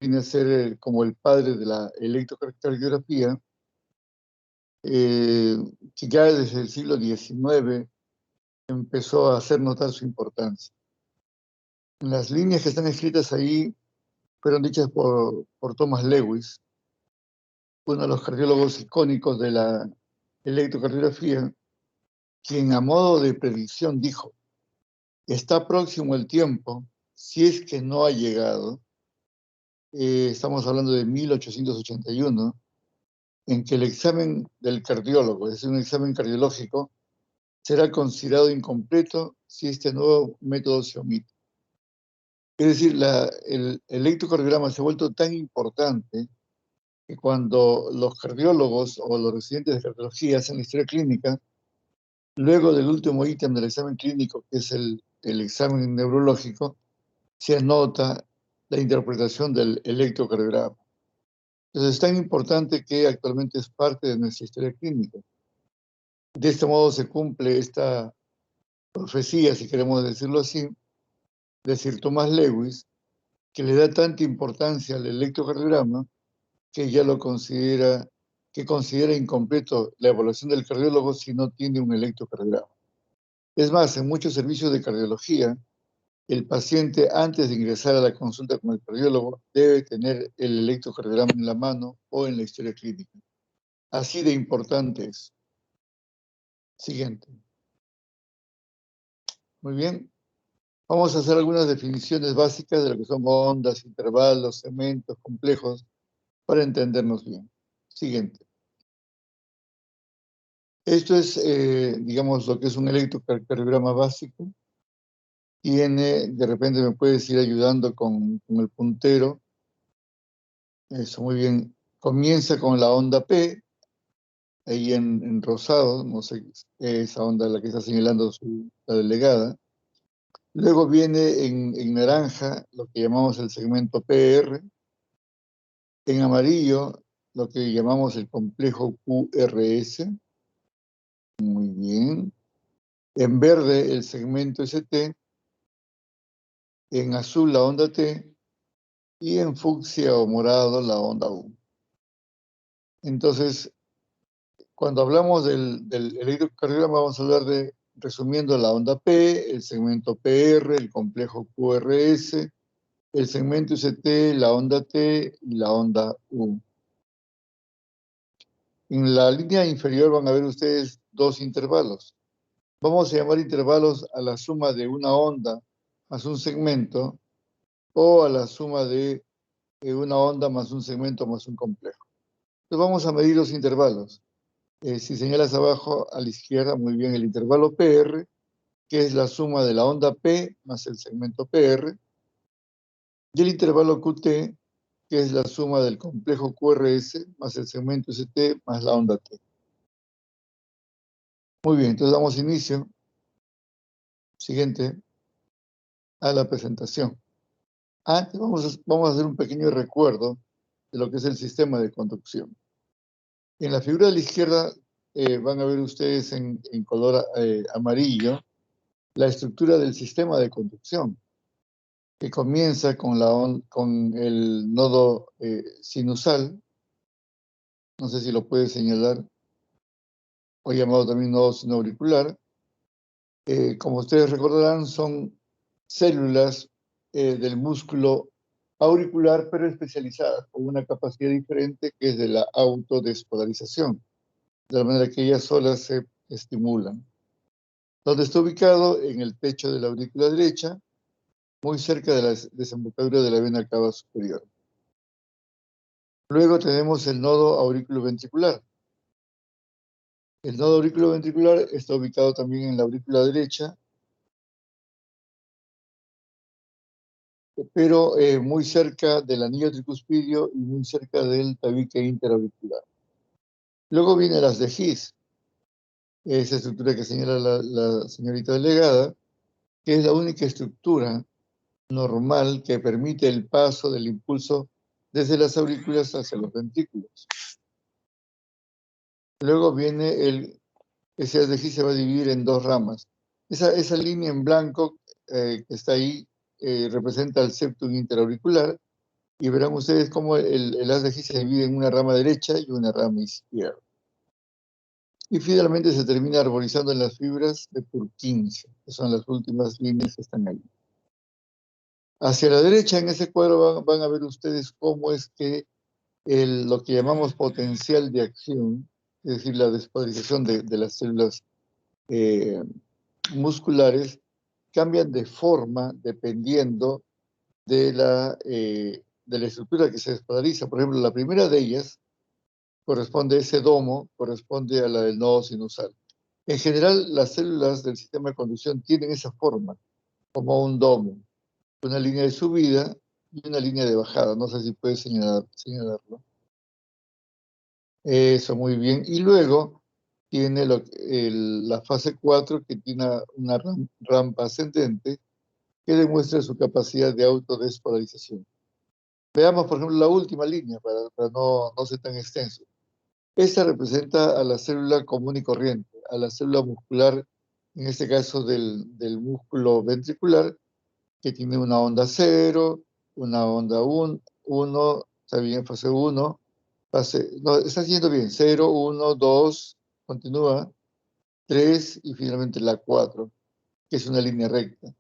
viene a ser como el padre de la electrocardiografía, que ya desde el siglo XIX empezó a hacer notar su importancia. Las líneas que están escritas ahí fueron dichas por Thomas Lewis, uno de los cardiólogos icónicos de la electrocardiografía, quien a modo de predicción dijo: está próximo el tiempo, si es que no ha llegado, estamos hablando de 1881, en que el examen del cardiólogo, es decir, un examen cardiológico, será considerado incompleto si este nuevo método se omite. Es decir, el electrocardiograma se ha vuelto tan importante que cuando los cardiólogos o los residentes de cardiología hacen la historia clínica, luego del último ítem del examen clínico, que es el examen neurológico, se anota la interpretación del electrocardiograma. Entonces es tan importante que actualmente es parte de nuestra historia clínica. De este modo se cumple esta profecía, si queremos decirlo así, de Sir Thomas Lewis, que le da tanta importancia al electrocardiograma que ya considera incompleto la evaluación del cardiólogo si no tiene un electrocardiograma. Es más, en muchos servicios de cardiología, el paciente, antes de ingresar a la consulta con el cardiólogo, debe tener el electrocardiograma en la mano o en la historia clínica. Así de importante es. Siguiente. Muy bien. Vamos a hacer algunas definiciones básicas de lo que son ondas, intervalos, segmentos, complejos, para entendernos bien. Siguiente. Esto es, digamos, lo que es un electrocardiograma básico. Tiene, de repente me puedes ir ayudando con el puntero. Eso, muy bien. Comienza con la onda P, ahí en rosado, no sé, esa onda la que está señalando la delegada. Luego viene en naranja lo que llamamos el segmento PR. En amarillo, lo que llamamos el complejo QRS. Muy bien. En verde, el segmento ST. En azul, la onda T. Y en fucsia o morado, la onda U. Entonces, cuando hablamos del electrocardiograma, vamos a hablar de, resumiendo, la onda P, el segmento PR, el complejo QRS, el segmento ST, la onda T y la onda U. En la línea inferior van a ver ustedes dos intervalos. Vamos a llamar intervalos a la suma de una onda más un segmento, o a la suma de una onda más un segmento más un complejo. Entonces vamos a medir los intervalos. Si señalas abajo a la izquierda, muy bien, el intervalo PR, que es la suma de la onda P más el segmento PR, y el intervalo QT, que es la suma del complejo QRS más el segmento ST más la onda T. Muy bien, entonces damos inicio, siguiente, a la presentación. Antes vamos a hacer un pequeño recuerdo de lo que es el sistema de conducción. En la figura de la izquierda van a ver ustedes en color amarillo la estructura del sistema de conducción, que comienza con el nodo sinusal, no sé si lo puede señalar, o llamado también nodo sinoauricular. Como ustedes recordarán, son células del músculo auricular, pero especializadas, con una capacidad diferente, que es de la autodespolarización, de la manera que ellas solas se estimulan. Donde está ubicado en el techo de la aurícula derecha, muy cerca de la desembocadura de la vena cava superior. Luego tenemos el nodo auriculoventricular. El nodo auriculoventricular está ubicado también en la aurícula derecha, pero muy cerca del anillo tricuspidio y muy cerca del tabique interauricular. Luego vienen las de His, esa estructura que señala la señorita delegada, que es la única estructura normal que permite el paso del impulso desde las aurículas hacia los ventrículos. Luego viene ese de His se va a dividir en dos ramas. Esa línea en blanco que está ahí representa el septum interauricular, y verán ustedes cómo el haz de Higgs se divide en una rama derecha y una rama izquierda. Y finalmente se termina arborizando en las fibras de Purkinje, que son las últimas líneas que están ahí. Hacia la derecha, en ese cuadro, van a ver ustedes cómo es que lo que llamamos potencial de acción, es decir, la despolarización de las células musculares, cambian de forma dependiendo de la estructura que se despolariza. Por ejemplo, la primera de ellas corresponde, ese domo, corresponde a la del nodo sinusal. En general, las células del sistema de conducción tienen esa forma, como un domo, una línea de subida y una línea de bajada. No sé si puedes señalarlo. Eso, muy bien. Y luego tiene la fase 4, que tiene una rampa ascendente que demuestra su capacidad de autodespolarización. Veamos, por ejemplo, la última línea para no ser tan extenso. Esta representa a la célula común y corriente, a la célula muscular, en este caso del músculo ventricular, que tiene una onda 0, una onda 1, está bien, fase 1, no, está haciendo bien, 0, 1, 2, continúa, 3 y finalmente la 4, que es una línea recta.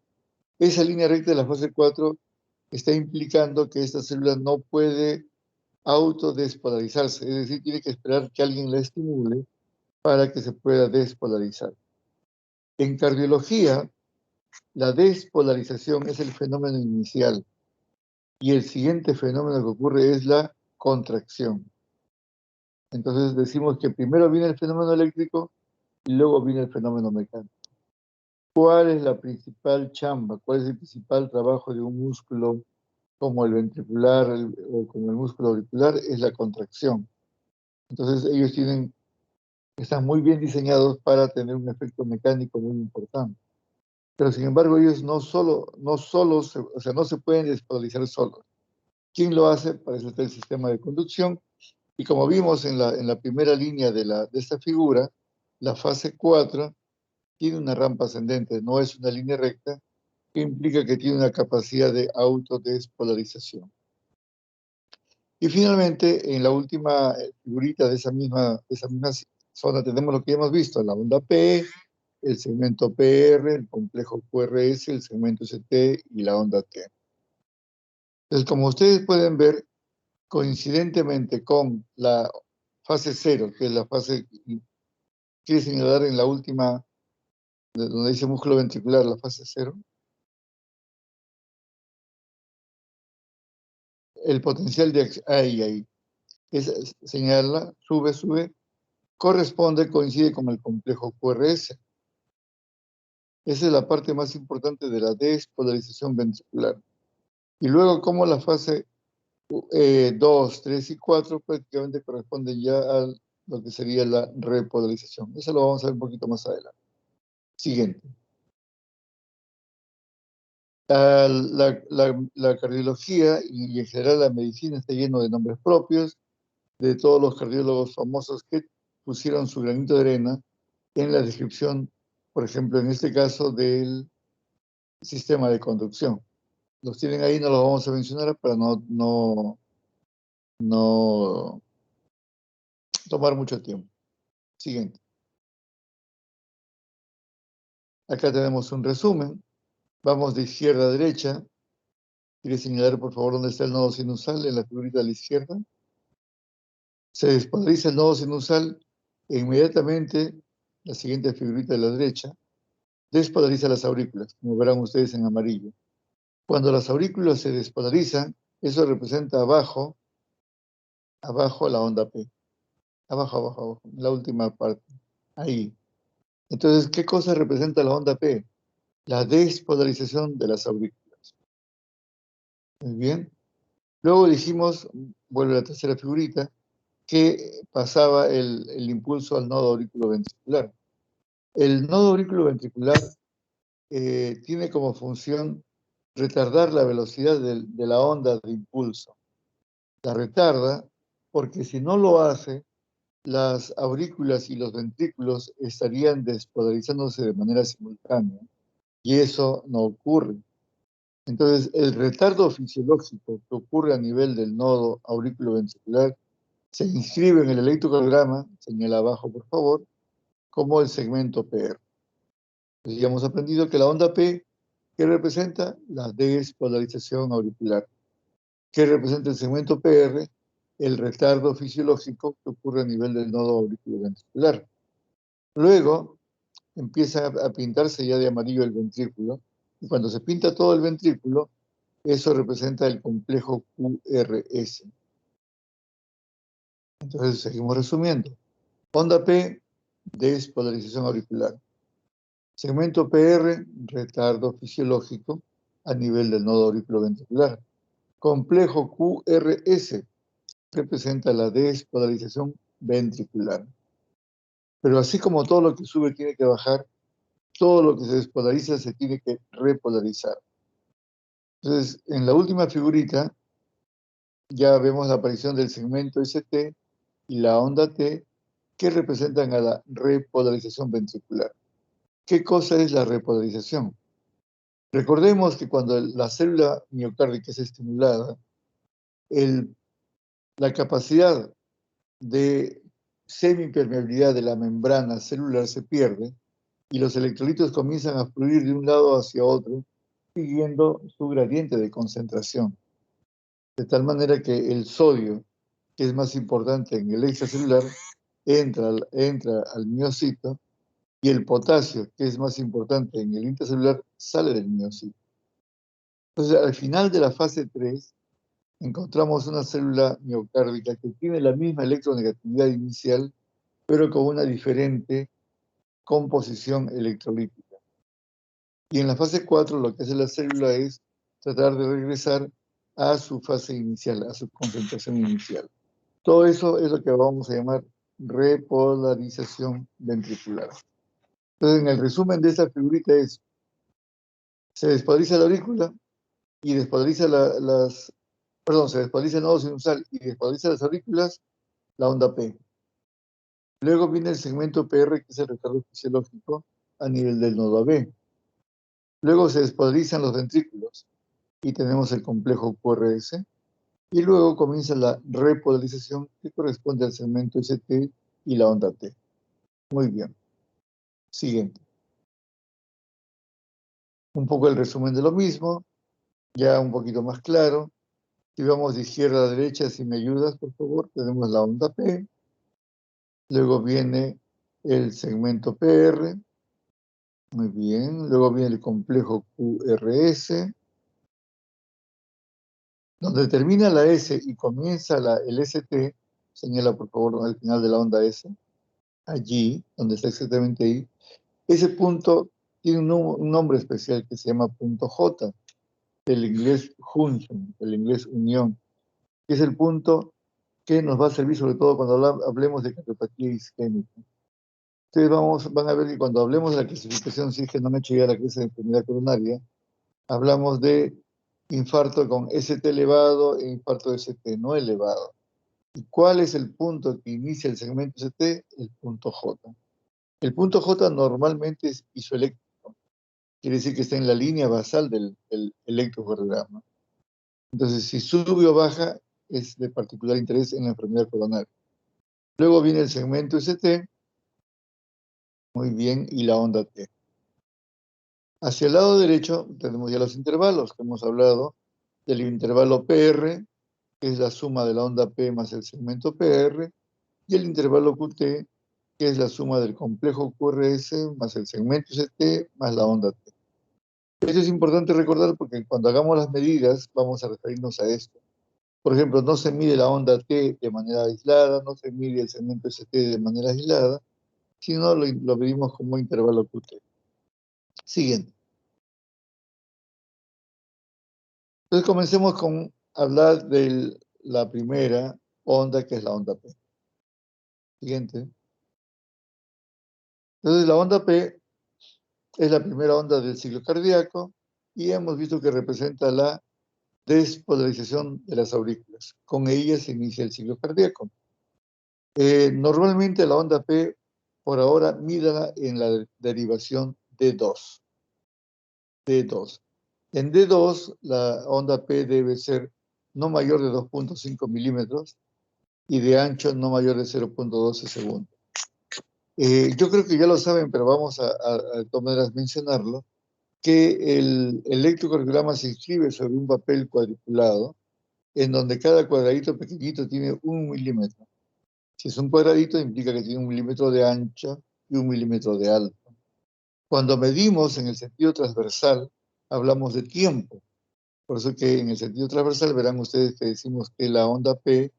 Esa línea recta de la fase 4 está implicando que esta célula no puede autodespolarizarse, es decir, tiene que esperar que alguien la estimule para que se pueda despolarizar. En cardiología, la despolarización es el fenómeno inicial y el siguiente fenómeno que ocurre es la contracción. Entonces decimos que primero viene el fenómeno eléctrico y luego viene el fenómeno mecánico. ¿Cuál es la principal chamba? ¿Cuál es el principal trabajo de un músculo como el ventricular o como el músculo auricular? Es la contracción. Entonces ellos están muy bien diseñados para tener un efecto mecánico muy importante. Pero sin embargo ellos no se pueden despolarizar solos. ¿Quién lo hace? Para eso está el sistema de conducción. Y como vimos en la primera línea de esta figura, la fase 4 tiene una rampa ascendente, no es una línea recta, que implica que tiene una capacidad de autodespolarización. Y finalmente, en la última figurita de esa misma zona tenemos lo que ya hemos visto, la onda P, el segmento PR, el complejo QRS, el segmento ST y la onda T. Entonces, como ustedes pueden ver, coincidentemente con la fase 0, que es la fase, quiere señalar en la última, donde dice músculo ventricular, la fase 0, el potencial de acción, ahí, señala, sube, coincide con el complejo QRS. Esa es la parte más importante de la despolarización ventricular. Y luego, como la fase 2, 3 y 4 prácticamente corresponden ya a lo que sería la repolarización. Eso lo vamos a ver un poquito más adelante. Siguiente. La cardiología y en general la medicina está lleno de nombres propios, de todos los cardiólogos famosos que pusieron su granito de arena en la descripción, por ejemplo, en este caso del sistema de conducción. Los tienen ahí, no los vamos a mencionar para no tomar mucho tiempo. Siguiente. Acá tenemos un resumen. Vamos de izquierda a derecha. ¿Quiere señalar, por favor, dónde está el nodo sinusal en la figurita de la izquierda? Se despolariza el nodo sinusal e inmediatamente, la siguiente figurita de la derecha, despolariza las aurículas, como verán ustedes en amarillo. Cuando las aurículas se despolarizan, eso representa abajo la onda P. Abajo, la última parte. Ahí. Entonces, ¿qué cosa representa la onda P? La despolarización de las aurículas. Muy bien. Luego dijimos, vuelve a la tercera figurita, que pasaba el impulso al nodo auriculoventricular. El nodo auriculoventricular tiene como función retardar la velocidad de la onda de impulso. La retarda porque si no lo hace, las aurículas y los ventrículos estarían despolarizándose de manera simultánea y eso no ocurre. Entonces, el retardo fisiológico que ocurre a nivel del nodo auriculoventricular se inscribe en el electrocardiograma, señala abajo por favor, como el segmento PR. Entonces, ya hemos aprendido que la onda P, ¿qué representa? La despolarización auricular. ¿Qué representa el segmento PR? El retardo fisiológico que ocurre a nivel del nodo auriculoventricular. Luego empieza a pintarse ya de amarillo el ventrículo, y cuando se pinta todo el ventrículo, eso representa el complejo QRS. Entonces, seguimos resumiendo. Onda P, despolarización auricular. Segmento PR, retardo fisiológico a nivel del nodo auriculoventricular. Complejo QRS representa la despolarización ventricular. Pero así como todo lo que sube tiene que bajar, todo lo que se despolariza se tiene que repolarizar. Entonces, en la última figurita ya vemos la aparición del segmento ST y la onda T que representan a la repolarización ventricular. ¿Qué cosa es la repolarización? Recordemos que cuando la célula miocárdica es estimulada, la capacidad de semipermeabilidad de la membrana celular se pierde y los electrolitos comienzan a fluir de un lado hacia otro siguiendo su gradiente de concentración. De tal manera que el sodio, que es más importante en el extracelular, entra al miocito y el potasio, que es más importante en el intracelular, sale del miocito. Entonces, al final de la fase 3, encontramos una célula miocárdica que tiene la misma electronegatividad inicial, pero con una diferente composición electrolítica. Y en la fase 4 lo que hace la célula es tratar de regresar a su fase inicial, a su concentración inicial. Todo eso es lo que vamos a llamar repolarización ventricular. Entonces, en el resumen de esta figurita es, se despolariza la aurícula y despolariza se despolariza el nodo sinusal y despolariza las aurículas, la onda P. Luego viene el segmento PR, que es el retardo fisiológico a nivel del nodo AB. Luego se despolarizan los ventrículos y tenemos el complejo QRS. Y luego comienza la repolarización que corresponde al segmento ST y la onda T. Muy bien. Siguiente. Un poco el resumen de lo mismo, ya un poquito más claro. Si vamos de izquierda a derecha, si me ayudas, por favor, tenemos la onda P. Luego viene el segmento PR. Muy bien. Luego viene el complejo QRS. Donde termina la S y comienza el ST, señala por favor al final de la onda S, allí, donde está exactamente ahí, ese punto tiene un nombre especial que se llama punto J, del inglés junction, del inglés unión, que es el punto que nos va a servir sobre todo cuando hablemos de cardiopatía isquémica. Ustedes van a ver que cuando hablemos de la clasificación, si es que no me he hecho ya la clase de enfermedad coronaria, hablamos de infarto con ST elevado e infarto de ST no elevado. ¿Y cuál es el punto que inicia el segmento ST? El punto J. El punto J normalmente es isoeléctrico. Quiere decir que está en la línea basal del electrocardiograma. Entonces, si sube o baja, es de particular interés en la enfermedad coronaria. Luego viene el segmento ST, muy bien, y la onda T. Hacia el lado derecho tenemos ya los intervalos que hemos hablado del intervalo PR, que es la suma de la onda P más el segmento PR, y el intervalo QT, que es la suma del complejo QRS más el segmento ST más la onda T. Esto es importante recordar porque cuando hagamos las medidas vamos a referirnos a esto. Por ejemplo, no se mide la onda T de manera aislada, no se mide el segmento ST de manera aislada, sino lo medimos como intervalo QT. Siguiente. Entonces comencemos con hablar de la primera onda, que es la onda P. Siguiente. Entonces la onda P es la primera onda del ciclo cardíaco y hemos visto que representa la despolarización de las aurículas. Con ella se inicia el ciclo cardíaco. Normalmente la onda P, por ahora, mídala en la derivación D2. D2. En D2, la onda P debe ser no mayor de 2.5 milímetros y de ancho no mayor de 0.12 segundos. Yo creo que ya lo saben, pero vamos de todas maneras mencionarlo, que el electrocardiograma se inscribe sobre un papel cuadriculado, en donde cada cuadradito pequeñito tiene 1 milímetro. Si es un cuadradito, implica que tiene 1 milímetro de ancho y 1 milímetro de alto. Cuando medimos en el sentido transversal, hablamos de tiempo. Por eso que en el sentido transversal verán ustedes que decimos que la onda P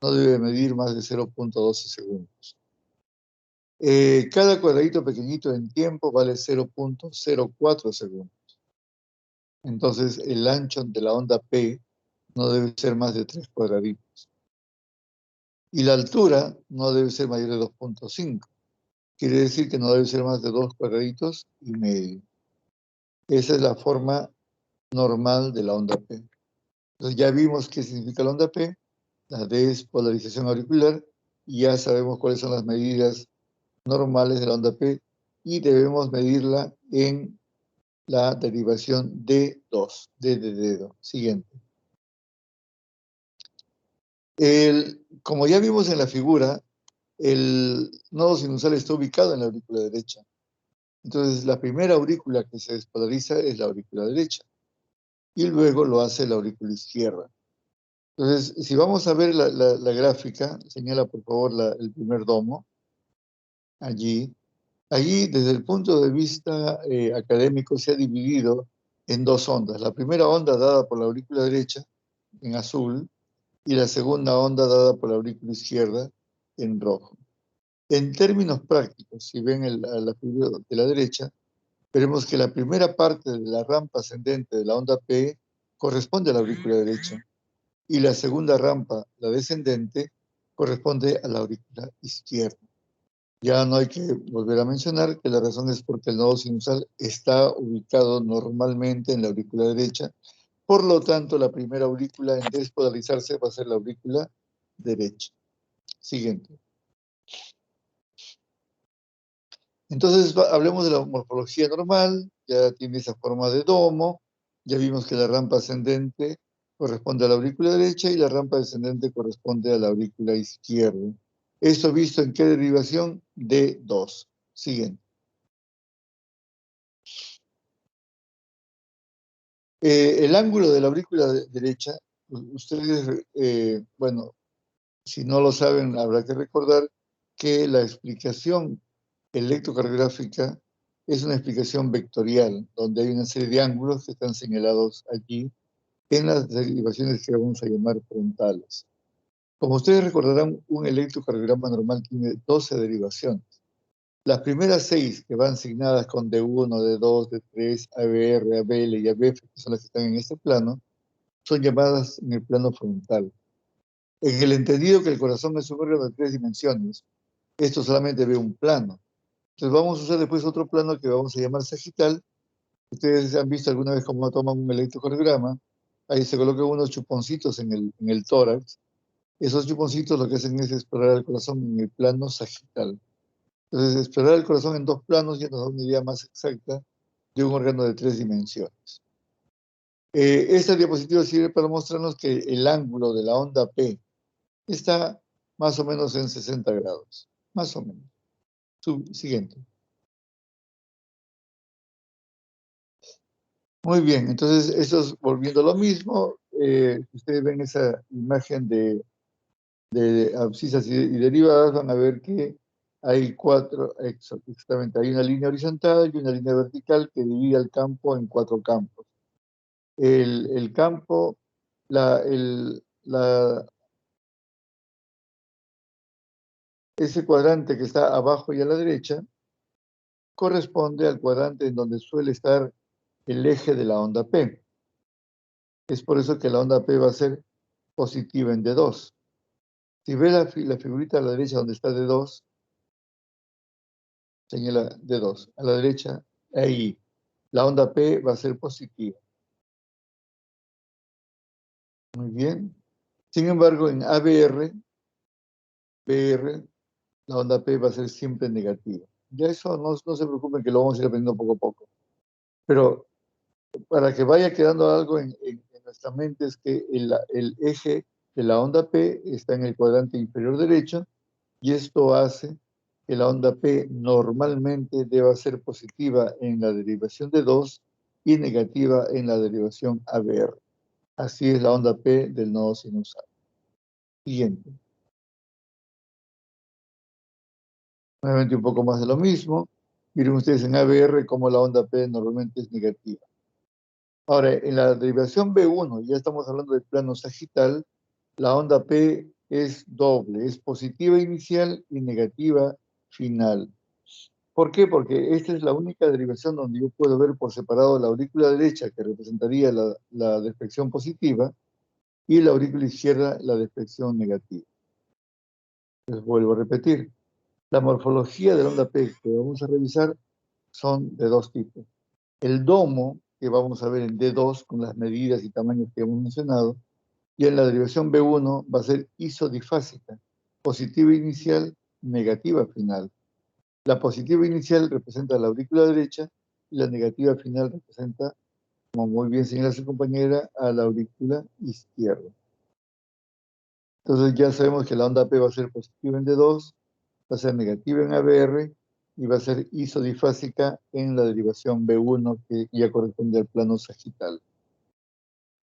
no debe medir más de 0.12 segundos. Cada cuadradito pequeñito en tiempo vale 0.04 segundos. Entonces, el ancho de la onda P no debe ser más de 3 cuadraditos. Y la altura no debe ser mayor de 2.5. Quiere decir que no debe ser más de 2 cuadraditos y medio. Esa es la forma normal de la onda P. Entonces ya vimos qué significa la onda P, la D es polarización auricular, y ya sabemos cuáles son las medidas normales de la onda P, y debemos medirla en la derivación D2, D de dedo. Siguiente. Como ya vimos en la figura, el nodo sinusal está ubicado en la aurícula derecha. Entonces, la primera aurícula que se despolariza es la aurícula derecha, y luego lo hace la aurícula izquierda. Entonces, si vamos a ver la gráfica, señala por favor el primer domo, allí. Allí, desde el punto de vista académico, se ha dividido en dos ondas. La primera onda dada por la aurícula derecha, en azul, y la segunda onda dada por la aurícula izquierda, en rojo. En términos prácticos, si ven a la figura de la derecha, veremos que la primera parte de la rampa ascendente de la onda P corresponde a la aurícula derecha, y la segunda rampa, la descendente, corresponde a la aurícula izquierda. Ya no hay que volver a mencionar que la razón es porque el nodo sinusal está ubicado normalmente en la aurícula derecha. Por lo tanto, la primera aurícula en despolarizarse va a ser la aurícula derecha. Siguiente. Entonces, hablemos de la morfología normal. Ya tiene esa forma de domo. Ya vimos que la rampa ascendente corresponde a la aurícula derecha y la rampa descendente corresponde a la aurícula izquierda. ¿Esto visto en qué derivación? D2. Siguiente. El ángulo de la aurícula derecha, ustedes, bueno, si no lo saben, habrá que recordar que la explicación electrocardiográfica es una explicación vectorial, donde hay una serie de ángulos que están señalados aquí en las derivaciones que vamos a llamar frontales. Como ustedes recordarán, un electrocardiograma normal tiene 12 derivaciones. Las primeras 6 que van asignadas con D1, D2, D3, ABR, ABL y ABF, que son las que están en este plano, son llamadas en el plano frontal. En el entendido que el corazón es un órgano de 3 dimensiones, esto solamente ve un plano. Entonces vamos a usar después otro plano que vamos a llamar sagital. Ustedes han visto alguna vez cómo toman un electrocardiograma. Ahí se colocan unos chuponcitos en el tórax. Esos chuponcitos lo que hacen es explorar el corazón en el plano sagital. Entonces, explorar el corazón en dos planos ya nos da una idea más exacta de un órgano de 3 dimensiones. Esta diapositiva sirve para mostrarnos que el ángulo de la onda P está más o menos en 60 grados. Más o menos. Siguiente. Muy bien, entonces esto es volviendo a lo mismo. Ustedes ven esa imagen de abscisas y derivadas, van a ver que hay cuatro, exactamente, hay una línea horizontal y una línea vertical que divide el campo en 4 campos. El campo, la, el, la, ese cuadrante que está abajo y a la derecha corresponde al cuadrante en donde suele estar el eje de la onda P. Es por eso que la onda P va a ser positiva en D2. Si ve la figurita a la derecha donde está D2, señala D2. A la derecha, ahí, la onda P va a ser positiva. Muy bien. Sin embargo, en ABR, BR, la onda P va a ser siempre negativa. Ya eso no se preocupen que lo vamos a ir aprendiendo poco a poco. Pero para que vaya quedando algo en nuestra mente, es que el eje de la onda P está en el cuadrante inferior derecho, y esto hace que la onda P normalmente deba ser positiva en la derivación de 2 y negativa en la derivación ABR. Así es la onda P del nodo sinusal. Siguiente. Nuevamente un poco más de lo mismo. Miren ustedes en ABR cómo la onda P normalmente es negativa. Ahora, en la derivación B1, ya estamos hablando del plano sagital, la onda P es doble, es positiva inicial y negativa final. ¿Por qué? Porque esta es la única derivación donde yo puedo ver por separado la aurícula derecha, que representaría la deflexión positiva, y la aurícula izquierda, la deflexión negativa. Les vuelvo a repetir. La morfología de la onda P que vamos a revisar son de dos tipos. El domo, que vamos a ver en D2 con las medidas y tamaños que hemos mencionado, y en la derivación B1 va a ser isodifásica, positiva inicial, negativa final. La positiva inicial representa la aurícula derecha y la negativa final representa, como muy bien señala su compañera, a la aurícula izquierda. Entonces ya sabemos que la onda P va a ser positiva en D2, va a ser negativa en ABR y va a ser isodifásica en la derivación B1, que ya corresponde al plano sagital.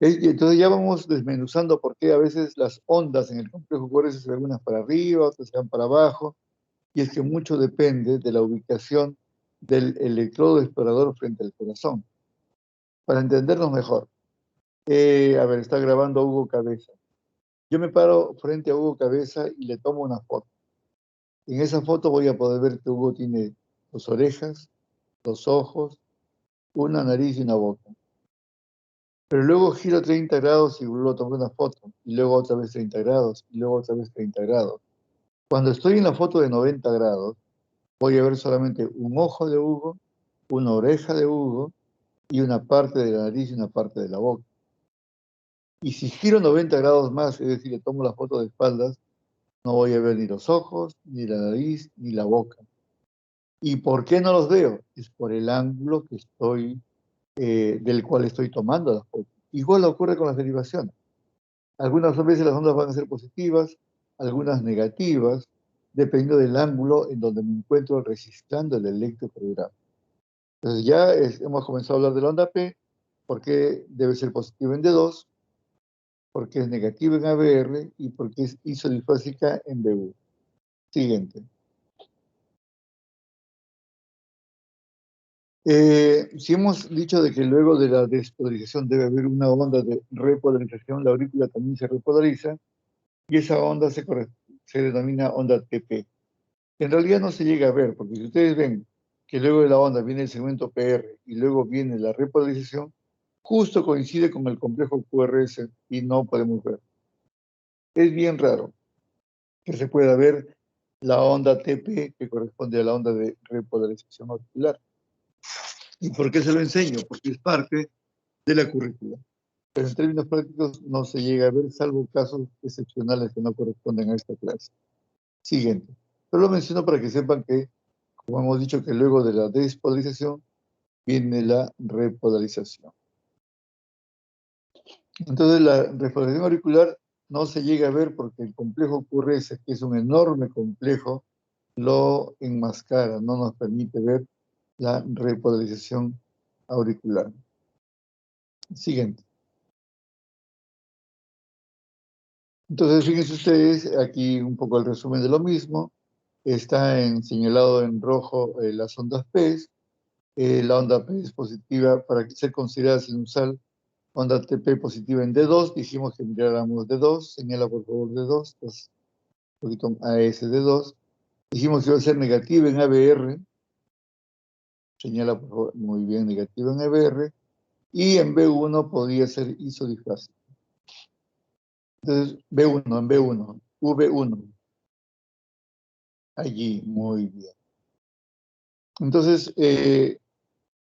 Y entonces ya vamos desmenuzando por qué a veces las ondas en el complejo QRS se ven unas para arriba, otras se van para abajo, y es que mucho depende de la ubicación del electrodo explorador frente al corazón. Para entendernos mejor, a ver, está grabando Hugo Cabeza. Yo me paro frente a Hugo Cabeza y le tomo una foto. En esa foto voy a poder ver que Hugo tiene dos orejas, dos ojos, una nariz y una boca. Pero luego giro 30 grados y vuelvo a tomar una foto, y luego otra vez 30 grados, y luego otra vez 30 grados. Cuando estoy en la foto de 90 grados, voy a ver solamente un ojo de Hugo, una oreja de Hugo, y una parte de la nariz y una parte de la boca. Y si giro 90 grados más, es decir, le tomo la foto de espaldas, no voy a ver ni los ojos, ni la nariz, ni la boca. ¿Y por qué no los veo? Es por el ángulo que estoy, del cual estoy tomando la foto. Igual ocurre con las derivaciones. Algunas veces las ondas van a ser positivas, algunas negativas, dependiendo del ángulo en donde me encuentro registrando el electrocardiograma. Entonces ya hemos comenzado a hablar de la onda P, porque debe ser positiva en D2, porque es negativa en ABR y porque es isodifásica en B1. Siguiente. Si hemos dicho de que luego de la despolarización debe haber una onda de repolarización, la aurícula también se repolariza y esa onda se denomina onda TP. En realidad no se llega a ver, porque si ustedes ven que luego de la onda viene el segmento PR y luego viene la repolarización, justo coincide con el complejo QRS y no podemos ver. Es bien raro que se pueda ver la onda TP que corresponde a la onda de repolarización auricular. ¿Y por qué se lo enseño? Porque es parte de la currícula. Pero en términos prácticos no se llega a ver, salvo casos excepcionales que no corresponden a esta clase. Siguiente. Solo lo menciono para que sepan que, como hemos dicho, que luego de la despolarización viene la repolarización. Entonces la repolarización auricular no se llega a ver porque el complejo QRS, que es un enorme complejo, lo enmascara, no nos permite ver la repolarización auricular. Siguiente. Entonces, fíjense ustedes, aquí un poco el resumen de lo mismo. Está señalado en rojo las ondas P. La onda P es positiva para ser considerada sinusal. Onda TP positiva en D2. Dijimos que miráramos D2. Señala por favor D2. Pues, un poquito AS D2. Dijimos que iba a ser negativa en ABR. Señala por favor, muy bien, negativa en ABR. Y en B1 podría ser isodifásica. Entonces, B1, en B1, V1. Allí, muy bien. Entonces,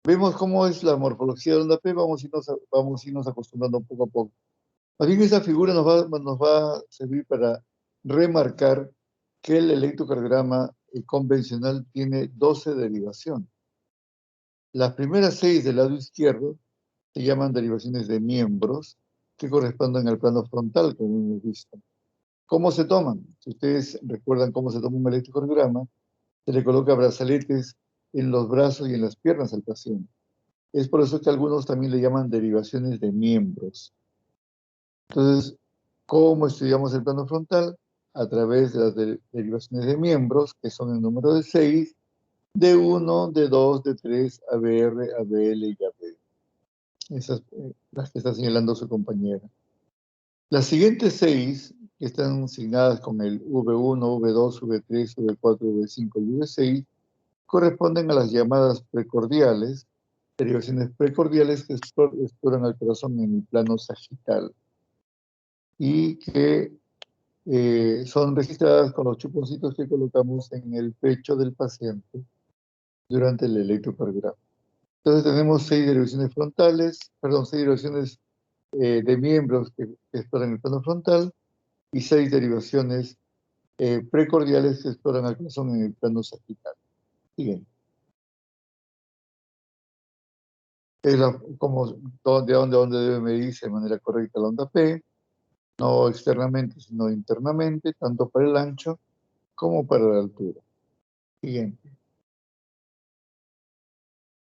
vemos cómo es la morfología de la onda P, vamos a irnos acostumbrando poco a poco. Más bien esa figura nos va a servir para remarcar que el electrocardiograma convencional tiene 12 derivaciones. Las primeras 6 del lado izquierdo se llaman derivaciones de miembros que corresponden al plano frontal, como hemos visto. ¿Cómo se toman? Si ustedes recuerdan cómo se toma un electrocardiograma, se le coloca brazaletes en los brazos y en las piernas al paciente. Es por eso que algunos también le llaman derivaciones de miembros. Entonces, ¿cómo estudiamos el plano frontal? A través de las derivaciones de miembros, que son el número de 6, D1, D2, D3, ABR, ABL y AB. Esas las que está señalando su compañera. Las siguientes 6, que están asignadas con el V1, V2, V3, V4, V5 y V6, corresponden a las llamadas precordiales, derivaciones precordiales que exploran al corazón en el plano sagital y que son registradas con los chuponcitos que colocamos en el pecho del paciente durante el electrocardiograma. Entonces tenemos 6 derivaciones frontales, perdón, 6 derivaciones de miembros que exploran el plano frontal y 6 derivaciones precordiales que exploran al corazón en el plano sagital. Siguen. Como de dónde debe medirse de manera correcta la onda P, no externamente, sino internamente, tanto para el ancho como para la altura. Siguiente.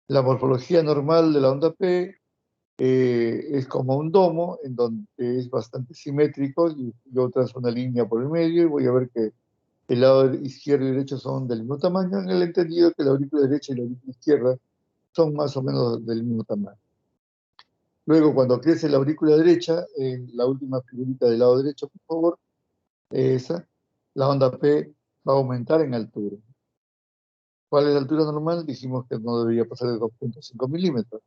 La morfología normal de la onda P es como un domo, en donde es bastante simétrico, y yo trazo una línea por el medio y voy a ver que el lado izquierdo y derecho son del mismo tamaño, en el entendido que la aurícula derecha y la aurícula izquierda son más o menos del mismo tamaño. Luego, cuando crece la aurícula derecha, en la última figurita del lado derecho, por favor, esa, la onda P va a aumentar en altura. ¿Cuál es la altura normal? Dijimos que no debería pasar de 2.5 milímetros.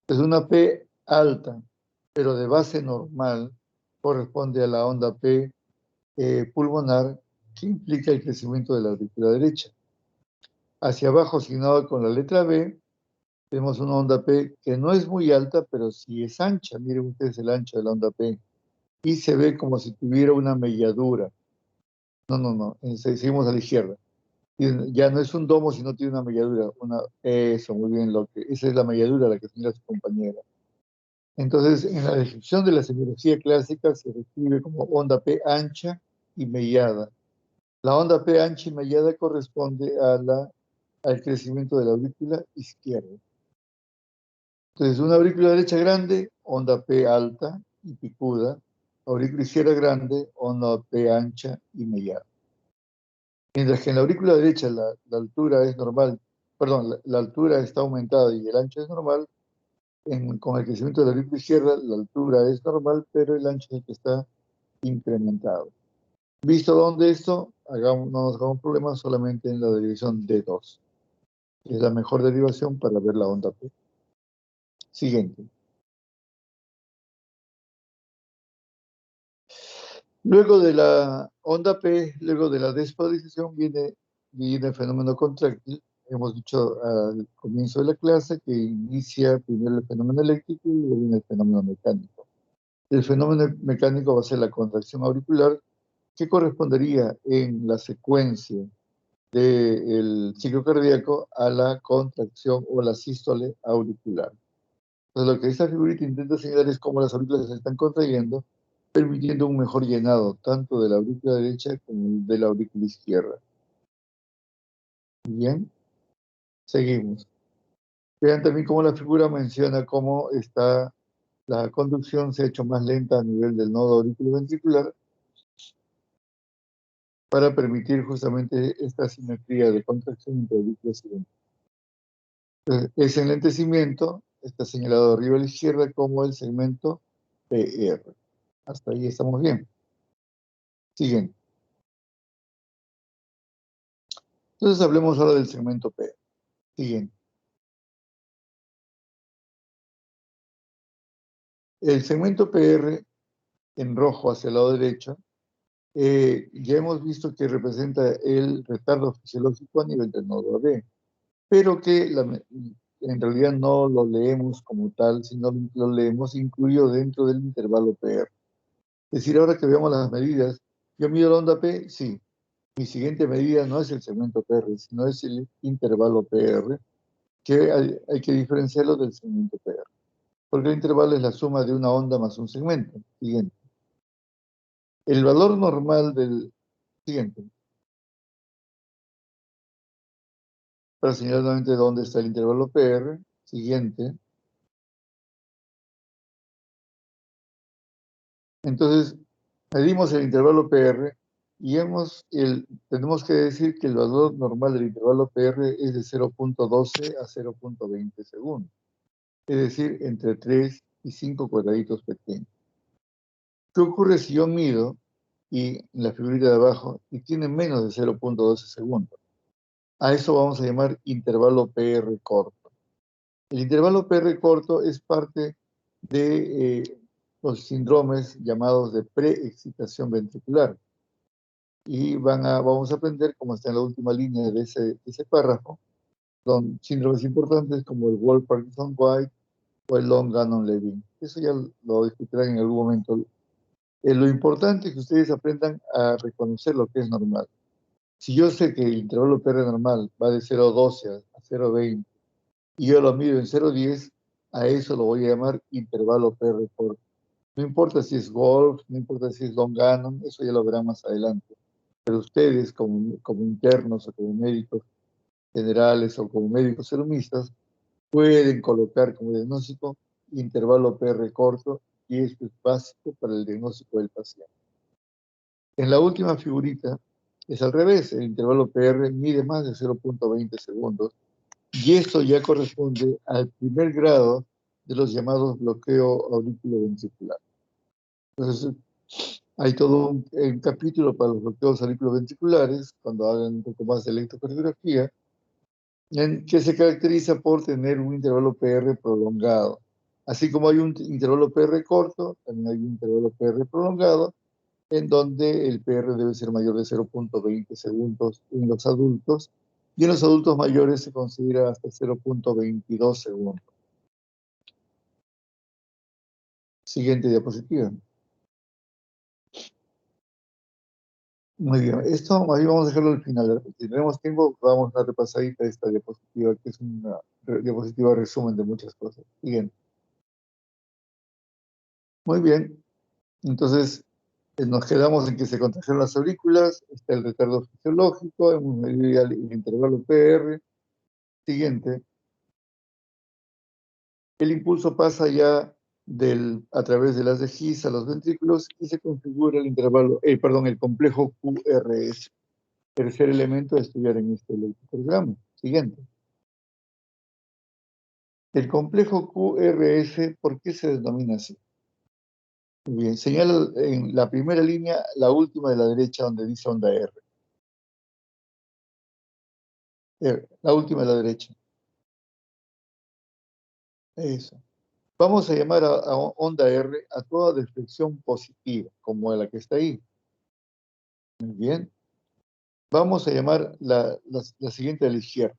Es una P alta, pero de base normal, corresponde a la onda P pulmonar, que implica el crecimiento de la aurícula derecha. Hacia abajo, asignado con la letra B, tenemos una onda P que no es muy alta, pero sí es ancha. Miren ustedes el ancho de la onda P. Y se ve como si tuviera una melladura. No. Seguimos a la izquierda. Ya no es un domo, sino tiene una melladura. Eso, muy bien. Esa es la melladura a la que señala su compañera. Entonces, en la descripción de la semiología clásica se describe como onda P ancha y mellada. La onda P ancha y mellada corresponde al crecimiento de la aurícula izquierda. Entonces, una aurícula derecha grande, onda P alta y picuda. Aurícula izquierda grande, onda P ancha y mellada. Mientras que en la aurícula derecha la altura es normal, perdón, la altura está aumentada y el ancho es normal, con el crecimiento de la aurícula izquierda la altura es normal, pero el ancho es el que está incrementado. Visto donde esto, no nos hagamos problemas solamente en la derivación D2. Es la mejor derivación para ver la onda P. Siguiente. Luego de la onda P, luego de la despolarización, viene el fenómeno contráctil. Hemos dicho al comienzo de la clase que inicia primero el fenómeno eléctrico y luego viene el fenómeno mecánico. El fenómeno mecánico va a ser la contracción auricular, que correspondería en la secuencia del ciclo cardíaco a la contracción o la sístole auricular. Entonces, lo que esta figurita intenta señalar es cómo las aurículas se están contrayendo, permitiendo un mejor llenado tanto de la aurícula derecha como de la aurícula izquierda. Bien, seguimos. Vean también cómo la figura menciona cómo la conducción se ha hecho más lenta a nivel del nodo auriculoventricular para permitir justamente esta simetría de contracción entre aurículas y ventrículos. Ese enlentecimiento está señalado arriba a la izquierda como el segmento PR. Hasta ahí estamos bien. Siguiente. Entonces hablemos ahora del segmento P. Siguiente. El segmento PR en rojo hacia el lado derecho, ya hemos visto que representa el retardo fisiológico a nivel del nodo AB, pero que en realidad no lo leemos como tal, sino lo leemos incluido dentro del intervalo PR. Es decir, ahora que veamos las medidas, yo mido la onda P, sí. Mi siguiente medida no es el segmento PR, sino es el intervalo PR, que hay que diferenciarlo del segmento PR. porque el intervalo es la suma de una onda más un segmento. Siguiente. El valor normal del siguiente. Para señalar nuevamente dónde está el intervalo PR. Siguiente. Entonces, medimos el intervalo PR y tenemos que decir que el valor normal del intervalo PR es de 0.12 a 0.20 segundos. Es decir, entre 3 y 5 cuadraditos pequeños. ¿Qué ocurre si yo mido y en la figurita de abajo y tiene menos de 0.12 segundos? A eso vamos a llamar intervalo PR corto. El intervalo PR corto es parte de los síndromes llamados de preexcitación ventricular. Y vamos a aprender, como está en la última línea de ese párrafo, son síndromes importantes como el Wolff-Parkinson-White o el Long-Gannon-Levin. Eso ya lo discutirán en algún momento. Lo importante es que ustedes aprendan a reconocer lo que es normal. Si yo sé que el intervalo PR normal va de 0.12 a 0.20 y yo lo mido en 0.10, a eso lo voy a llamar intervalo PR corto. No importa si es Wolff, no importa si es Long-Gannon, eso ya lo verán más adelante. Pero ustedes, como internos o como médicos generales o como médicos serumistas, pueden colocar como diagnóstico intervalo PR corto y esto es básico para el diagnóstico del paciente. En la última figurita es al revés, el intervalo PR mide más de 0.20 segundos y esto ya corresponde al primer grado de los llamados bloqueo auriculoventricular. Entonces, hay todo un capítulo para los bloqueos auriculoventriculares, cuando hagan un poco más de electrocardiografía, que se caracteriza por tener un intervalo PR prolongado. Así como hay un intervalo PR corto, también hay un intervalo PR prolongado, en donde el PR debe ser mayor de 0.20 segundos en los adultos, y en los adultos mayores se considera hasta 0.22 segundos. Siguiente diapositiva. Muy bien, esto ahí vamos a dejarlo al final. Si tenemos tiempo, vamos a repasar esta diapositiva, que es una diapositiva resumen de muchas cosas. Siguiente. Muy bien, entonces nos quedamos en que se contrajeron las aurículas, está el retardo fisiológico, hemos medido el intervalo PR. Siguiente. El impulso pasa ya a través de las de His a los ventrículos y se configura el complejo QRS. Tercer elemento a estudiar en este electrocardiograma. Siguiente. El complejo QRS, ¿por qué se denomina así? Muy bien, señala en la primera línea, la última de la derecha, donde dice onda R. La última de la derecha. Eso. Vamos a llamar a onda R a toda deflexión positiva, como la que está ahí. Muy bien. Vamos a llamar la siguiente a la izquierda.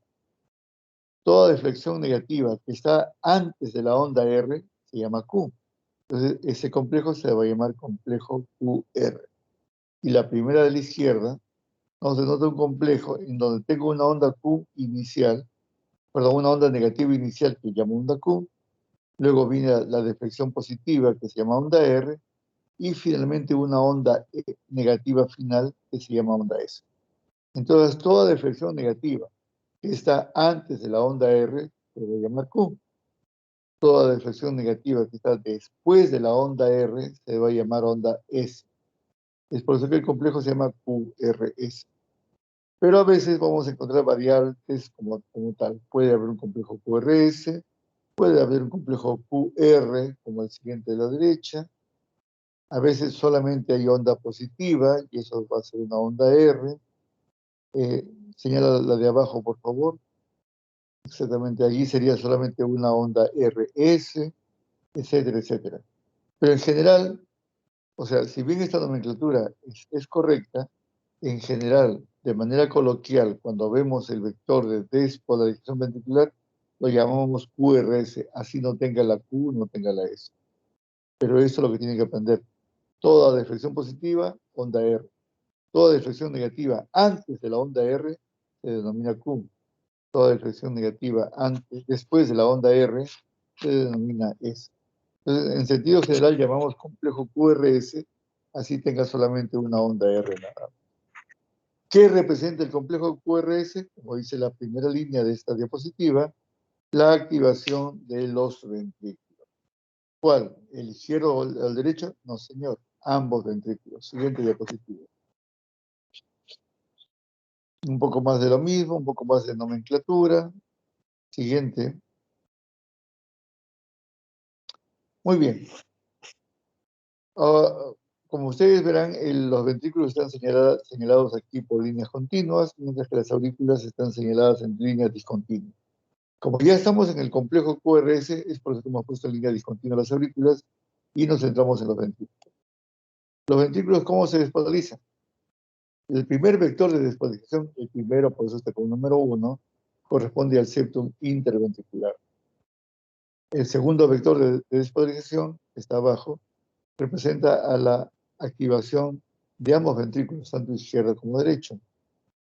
Toda deflexión negativa que está antes de la onda R se llama Q. Entonces, ese complejo se va a llamar complejo QR. Y la primera de la izquierda nos denota un complejo en donde tengo una onda Q inicial, perdón, una onda negativa inicial que llamo onda Q, luego viene la deflexión positiva que se llama onda R, y finalmente una onda negativa final que se llama onda S. Entonces, toda deflexión negativa que está antes de la onda R se va a llamar Q. Toda deflexión negativa que está después de la onda R se va a llamar onda S. Es por eso que el complejo se llama QRS. Pero a veces vamos a encontrar variantes como tal. Puede haber un complejo QRS, puede haber un complejo QR, como el siguiente de la derecha. A veces solamente hay onda positiva, y eso va a ser una onda R. Señala la de abajo, por favor. Exactamente, allí sería solamente una onda RS, etcétera, etcétera. Pero en general, o sea, si bien esta nomenclatura es correcta, en general, de manera coloquial, cuando vemos el vector de despolarización ventricular, lo llamamos QRS, así no tenga la Q, no tenga la S. Pero eso es lo que tienen que aprender. Toda deflexión positiva, onda R. Toda deflexión negativa antes de la onda R se denomina Q. Toda deflexión negativa después de la onda R se denomina S. Entonces, en sentido general llamamos complejo QRS, así tenga solamente una onda R nada. ¿Qué representa el complejo QRS? Como dice la primera línea de esta diapositiva, la activación de los ventrículos. ¿Cuál? ¿El izquierdo o el derecho? No, señor. Ambos ventrículos. Siguiente diapositiva. Un poco más de lo mismo, un poco más de nomenclatura. Siguiente. Muy bien. Como ustedes verán, los ventrículos están señalados aquí por líneas continuas, mientras que las aurículas están señaladas en líneas discontinuas. Como ya estamos en el complejo QRS, es por eso que hemos puesto en línea discontinua las aurículas y nos centramos en los ventrículos. ¿Los ventrículos cómo se despolarizan? El primer vector de despolarización, el primero, por eso está como número 1, corresponde al septum interventricular. El segundo vector de despolarización, que está abajo, representa a la activación de ambos ventrículos, tanto izquierdo como derecho.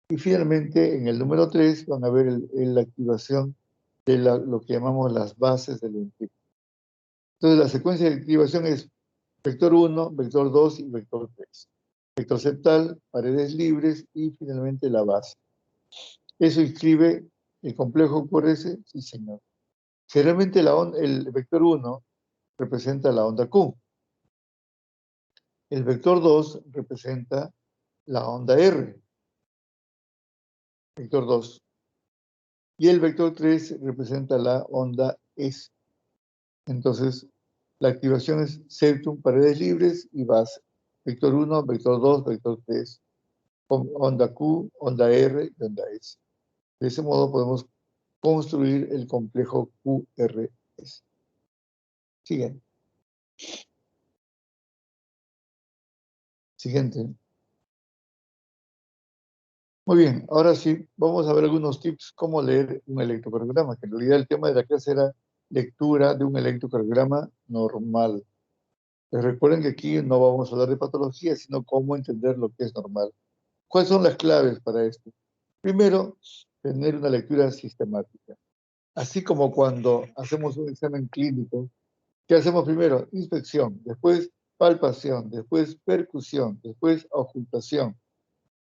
Y finalmente, en el número 3, van a ver la activación de lo que llamamos las bases del ventrículo. Entonces, la secuencia de activación es vector 1, vector 2 y vector 3. Vector septal, paredes libres y finalmente la base. ¿Eso inscribe el complejo QRS? Sí, señor. Generalmente el vector 1 representa la onda Q. El vector 2 representa la onda R. Vector 2. Y el vector 3 representa la onda S. Entonces, la activación es septum, paredes libres y base. Vector 1, vector 2, vector 3. Onda Q, onda R y onda S. De ese modo podemos construir el complejo QRS. Siguiente. Siguiente. Muy bien, ahora sí, vamos a ver algunos tips cómo leer un electrocardiograma, que en realidad el tema de la clase era lectura de un electrocardiograma normal. Les recuerden que aquí no vamos a hablar de patología, sino cómo entender lo que es normal. ¿Cuáles son las claves para esto? Primero, tener una lectura sistemática. Así como cuando hacemos un examen clínico, ¿qué hacemos primero? Inspección, después palpación, después percusión, después ocultación.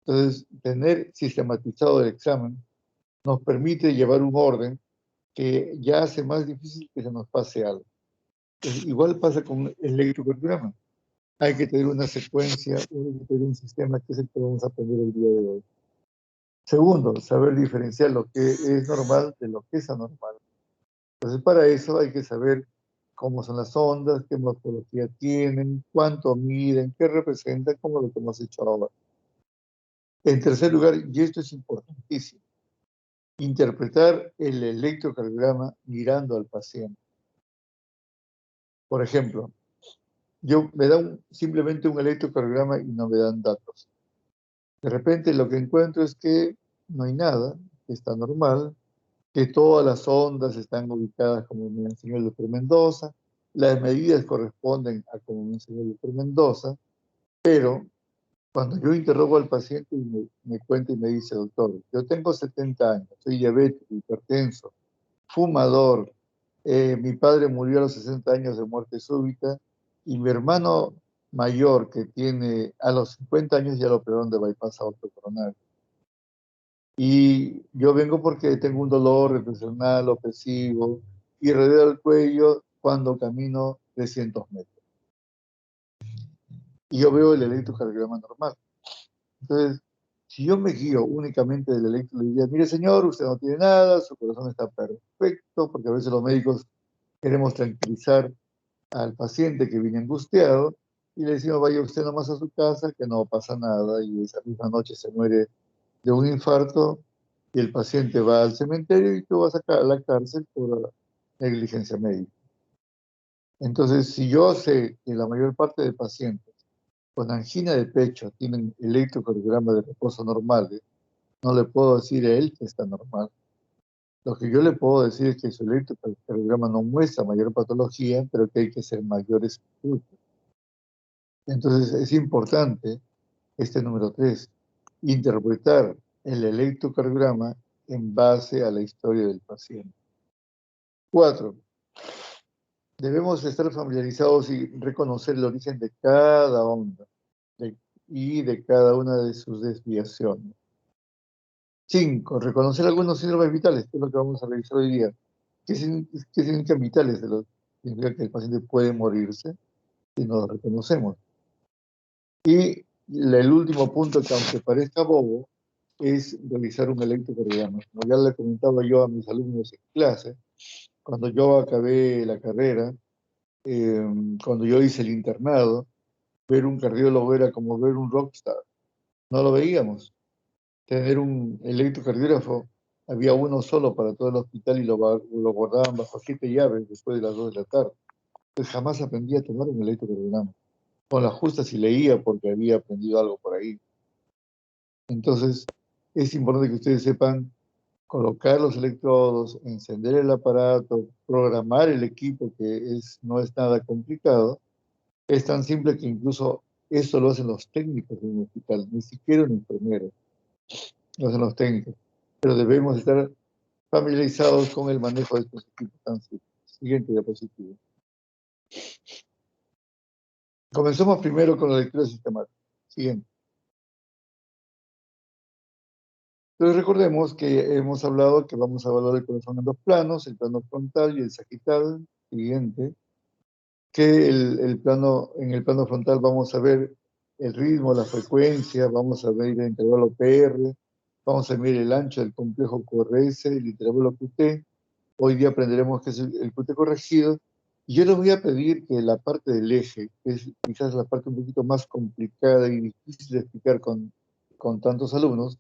Entonces, tener sistematizado el examen nos permite llevar un orden que ya hace más difícil que se nos pase algo. Entonces, igual pasa con el electrocardiograma. Hay que tener una secuencia, hay que tener un sistema que es el que vamos a aprender el día de hoy. Segundo, saber diferenciar lo que es normal de lo que es anormal. Entonces, para eso hay que saber cómo son las ondas, qué morfología tienen, cuánto miden, qué representan, como lo que hemos hecho ahora. En tercer lugar, y esto es importantísimo, interpretar el electrocardiograma mirando al paciente. Por ejemplo, me dan simplemente un electrocardiograma y no me dan datos. De repente lo que encuentro es que no hay nada, que está normal, que todas las ondas están ubicadas como me enseñó el doctor Mendoza, las medidas corresponden a como me enseñó el doctor Mendoza, pero cuando yo interrogo al paciente y me cuenta y me dice, doctor, yo tengo 70 años, soy diabético, hipertenso, fumador, mi padre murió a los 60 años de muerte súbita y mi hermano mayor, que tiene a los 50 años, ya lo operaron de bypass aortocoronario. Y yo vengo porque tengo un dolor retencional opresivo y rodeo el cuello cuando camino 300 metros. Y yo veo el electrocardiograma normal. Entonces, si yo me guío únicamente del electro, le diría, mire señor, usted no tiene nada, su corazón está perfecto, porque a veces los médicos queremos tranquilizar al paciente que viene angustiado y le decimos, vaya usted nomás a su casa, que no pasa nada, y esa misma noche se muere de un infarto y el paciente va al cementerio y tú vas a la cárcel por negligencia médica. Entonces, si yo sé que la mayor parte de pacientes con angina de pecho tienen electrocardiograma de reposo normales, no le puedo decir a él que está normal. Lo que yo le puedo decir es que su electrocardiograma no muestra mayor patología, pero que hay que hacer mayores estudios. Entonces, es importante este número 3, interpretar el electrocardiograma en base a la historia del paciente. 4, Debemos estar familiarizados y reconocer el origen de cada onda y de cada una de sus desviaciones. 5. Reconocer algunos síndromes vitales, que es lo que vamos a revisar hoy día. ¿Qué significan vitales? Significa que el paciente puede morirse si no lo reconocemos. Y el último punto, que aunque parezca bobo, es realizar un electrocardiograma. Como ya le comentaba yo a mis alumnos en clase, cuando yo acabé la carrera, cuando yo hice el internado, ver un cardiólogo era como ver un rockstar. No lo veíamos. Tener un electrocardiógrafo, había uno solo para todo el hospital y lo guardaban bajo 7 llaves después de las 2 de la tarde. Entonces jamás aprendí a tomar un electrocardiograma. Con las justas y leía porque había aprendido algo por ahí. Entonces, es importante que ustedes sepan colocar los electrodos, encender el aparato, programar el equipo, que no es nada complicado. Es tan simple que incluso eso lo hacen los técnicos de un hospital, ni siquiera un enfermero, lo hacen los técnicos. Pero debemos estar familiarizados con el manejo de estos equipos tan simples. Siguiente diapositiva. Comenzamos primero con la lectura sistemática. Siguiente. Entonces recordemos que hemos hablado que vamos a evaluar el corazón en dos planos, el plano frontal y el sagital. Siguiente. Que en el plano frontal vamos a ver el ritmo, la frecuencia, vamos a ver el intervalo PR, vamos a ver el ancho del complejo QRS, el intervalo QT. Hoy día aprenderemos qué es el QT corregido. Y yo les voy a pedir que la parte del eje, que es quizás la parte un poquito más complicada y difícil de explicar con tantos alumnos,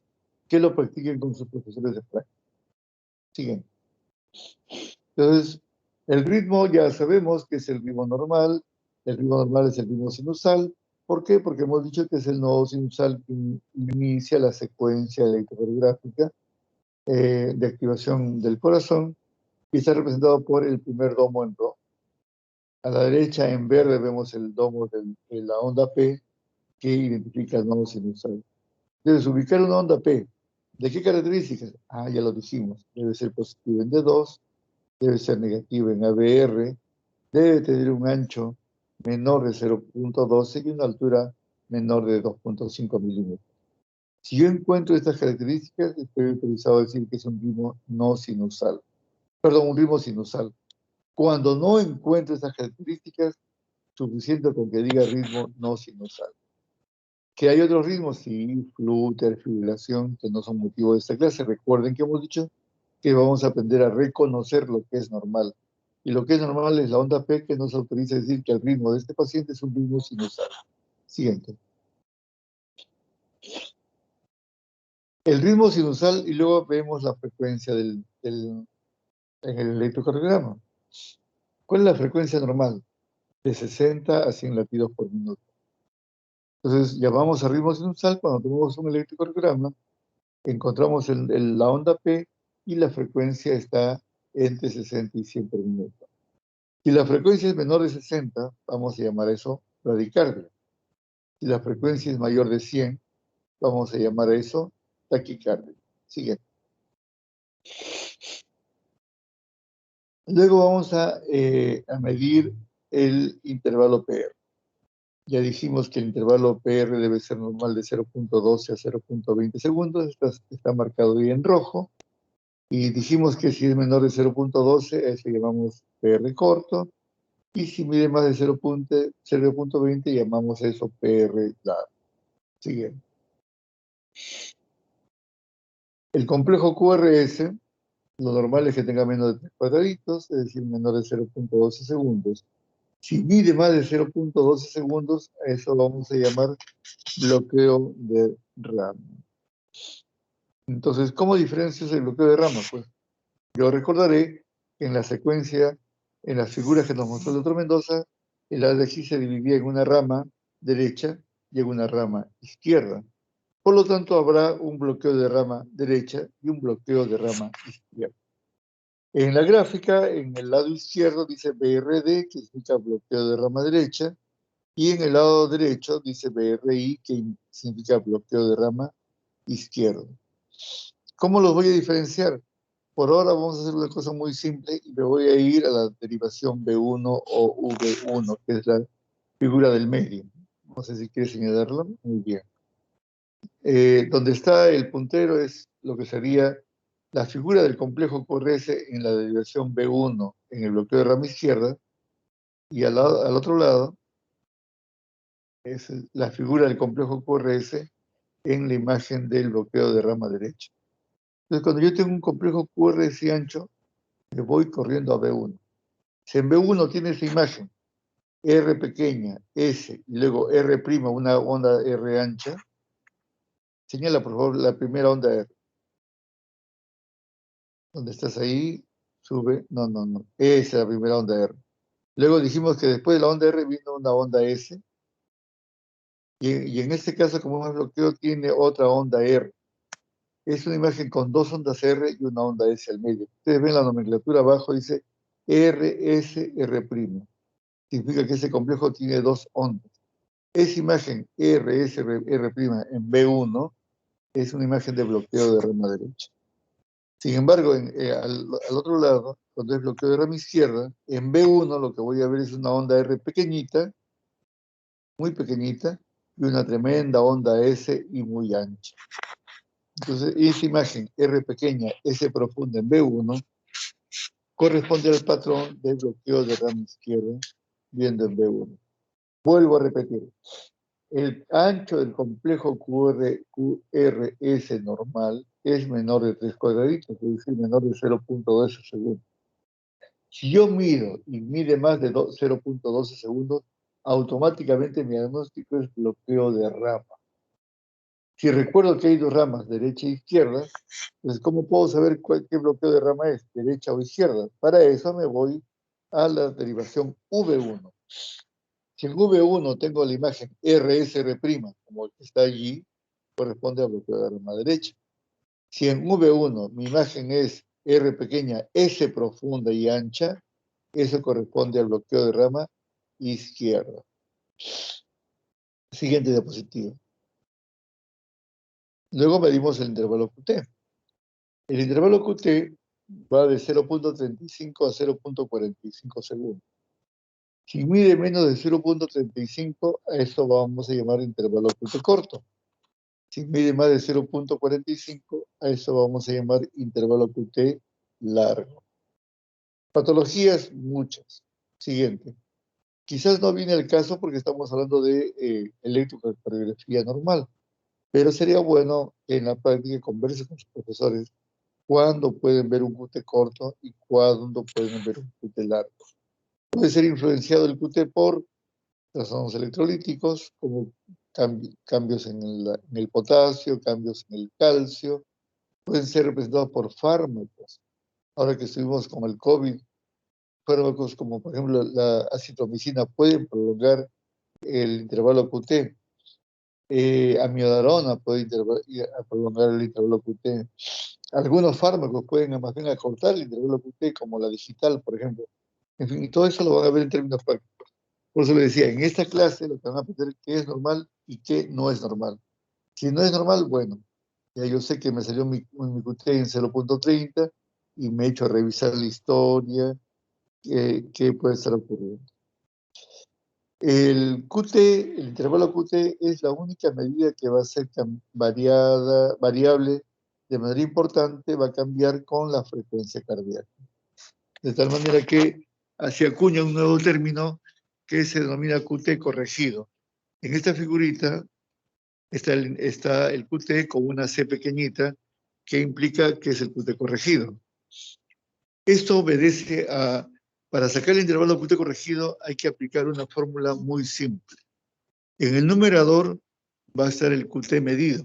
que lo practiquen con sus profesores de práctica. Siguiente. Entonces, el ritmo ya sabemos que es el ritmo normal. El ritmo normal es el ritmo sinusal. ¿Por qué? Porque hemos dicho que es el nodo sinusal que inicia la secuencia electrocardiográfica de activación del corazón y está representado por el primer domo en rojo. A la derecha, en verde, vemos el domo de la onda P que identifica el nodo sinusal. Debes ubicar una onda P. ¿De qué características? Ah, ya lo dijimos. Debe ser positivo en D2, debe ser negativo en ABR, debe tener un ancho menor de 0.12 y una altura menor de 2.5 milímetros. Si yo encuentro estas características, estoy autorizado a decir que es un ritmo no sinusal. Perdón, un ritmo sinusal. Cuando no encuentro estas características, suficiente con que diga ritmo no sinusal. Que hay otros ritmos, sí, flúter, fibrilación, que no son motivo de esta clase. Recuerden que hemos dicho que vamos a aprender a reconocer lo que es normal. Y lo que es normal es la onda P, que nos autoriza a decir que el ritmo de este paciente es un ritmo sinusal. Siguiente. El ritmo sinusal y luego vemos la frecuencia en el electrocardiograma. ¿Cuál es la frecuencia normal? De 60 a 100 latidos por minuto. Entonces llamamos a ritmo sinusal cuando tomamos un electrocardiograma, encontramos la onda P y la frecuencia está entre 60 y 100 por minuto. Si la frecuencia es menor de 60, vamos a llamar eso bradicardia. Si la frecuencia es mayor de 100, vamos a llamar a eso taquicardia. Siguiente. Luego vamos a medir el intervalo PR. Ya dijimos que el intervalo PR debe ser normal de 0.12 a 0.20 segundos. Está marcado ahí en rojo. Y dijimos que si es menor de 0.12, a eso llamamos PR corto. Y si mide más de 0.20, llamamos eso PR largo. Siguiente. El complejo QRS, lo normal es que tenga menos de 3 cuadraditos, es decir, menor de 0.12 segundos. Si mide más de 0.12 segundos, a eso vamos a llamar bloqueo de rama. Entonces, ¿cómo diferencias el bloqueo de rama? Pues yo recordaré que en la secuencia, en las figuras que nos mostró el doctor Mendoza, el ADX se dividía en una rama derecha y en una rama izquierda. Por lo tanto, habrá un bloqueo de rama derecha y un bloqueo de rama izquierda. En la gráfica, en el lado izquierdo dice BRD, que significa bloqueo de rama derecha, y en el lado derecho dice BRI, que significa bloqueo de rama izquierda. ¿Cómo los voy a diferenciar? Por ahora vamos a hacer una cosa muy simple y me voy a ir a la derivación B1 o V1, que es la figura del medio. No sé si quieres señalarlo. Muy bien. Donde está el puntero es lo que sería la figura del complejo QRS en la derivación B1 en el bloqueo de rama izquierda, y al otro lado es la figura del complejo QRS en la imagen del bloqueo de rama derecha. Entonces, cuando yo tengo un complejo QRS ancho, me voy corriendo a B1. Si en B1 tiene esa imagen, R pequeña, S, y luego R', una onda R ancha, señala por favor la primera onda R. ¿Dónde estás ahí? Sube. No, no, no. Esa es la primera onda R. Luego dijimos que después de la onda R vino una onda S, y en este caso, como es bloqueo, tiene otra onda R. Es una imagen con dos ondas R y una onda S al medio. Ustedes ven la nomenclatura abajo, dice RSR'. Significa que ese complejo tiene dos ondas. Esa imagen RSR' en B1 es una imagen de bloqueo de rama derecha. Sin embargo, al otro lado, cuando es bloqueo de rama izquierda, en B1 lo que voy a ver es una onda R pequeñita, muy pequeñita, y una tremenda onda S y muy ancha. Entonces, esa imagen R pequeña, S profunda en B1, corresponde al patrón de bloqueo de rama izquierda, viendo en B1. Vuelvo a repetir, el ancho del complejo QRS normal es menor de 3 cuadraditos, es decir, menor de 0.12 segundos. Si yo mido y mide más de 0.12 segundos, automáticamente mi diagnóstico es bloqueo de rama. Si recuerdo que hay dos ramas, derecha e izquierda, pues ¿cómo puedo saber qué bloqueo de rama es, derecha o izquierda? Para eso me voy a la derivación V1. Si en V1 tengo la imagen RSR', como el que está allí, corresponde al bloqueo de rama derecha. Si en V1 mi imagen es R pequeña, S profunda y ancha, eso corresponde al bloqueo de rama izquierda. Siguiente diapositiva. Luego medimos el intervalo QT. El intervalo QT va de 0.35 a 0.45 segundos. Si mide menos de 0.35, a eso vamos a llamar intervalo QT corto. Si mide más de 0.45, a eso vamos a llamar intervalo QT largo. Patologías, muchas. Siguiente. Quizás no viene el caso porque estamos hablando de electrocardiografía normal, pero sería bueno que en la práctica converse con sus profesores cuándo pueden ver un QT corto y cuándo pueden ver un QT largo. Puede ser influenciado el QT por trastornos electrolíticos, como cambios en el potasio, cambios en el calcio. Pueden ser representados por fármacos. Ahora que estuvimos con el COVID, fármacos como por ejemplo la acitromicina pueden prolongar el intervalo QT. Amiodarona puede prolongar el intervalo QT. Algunos fármacos pueden más bien acortar el intervalo QT, como la digital, por ejemplo. En fin, y todo eso lo van a ver en términos prácticos. Por eso le decía, en esta clase lo que van a aprender qué es normal y qué no es normal. Si no es normal, bueno, ya yo sé que me salió mi QT en 0.30 y me he hecho revisar la historia, qué puede estar ocurriendo. El QT, el intervalo QT es la única medida que va a ser variable de manera importante, va a cambiar con la frecuencia cardíaca. De tal manera que se acuña un nuevo término que se denomina QT corregido. En esta figurita está el QT con una C pequeñita que implica que es el QT corregido. Esto obedece a, para sacar el intervalo QT corregido hay que aplicar una fórmula muy simple. En el numerador va a estar el QT medido.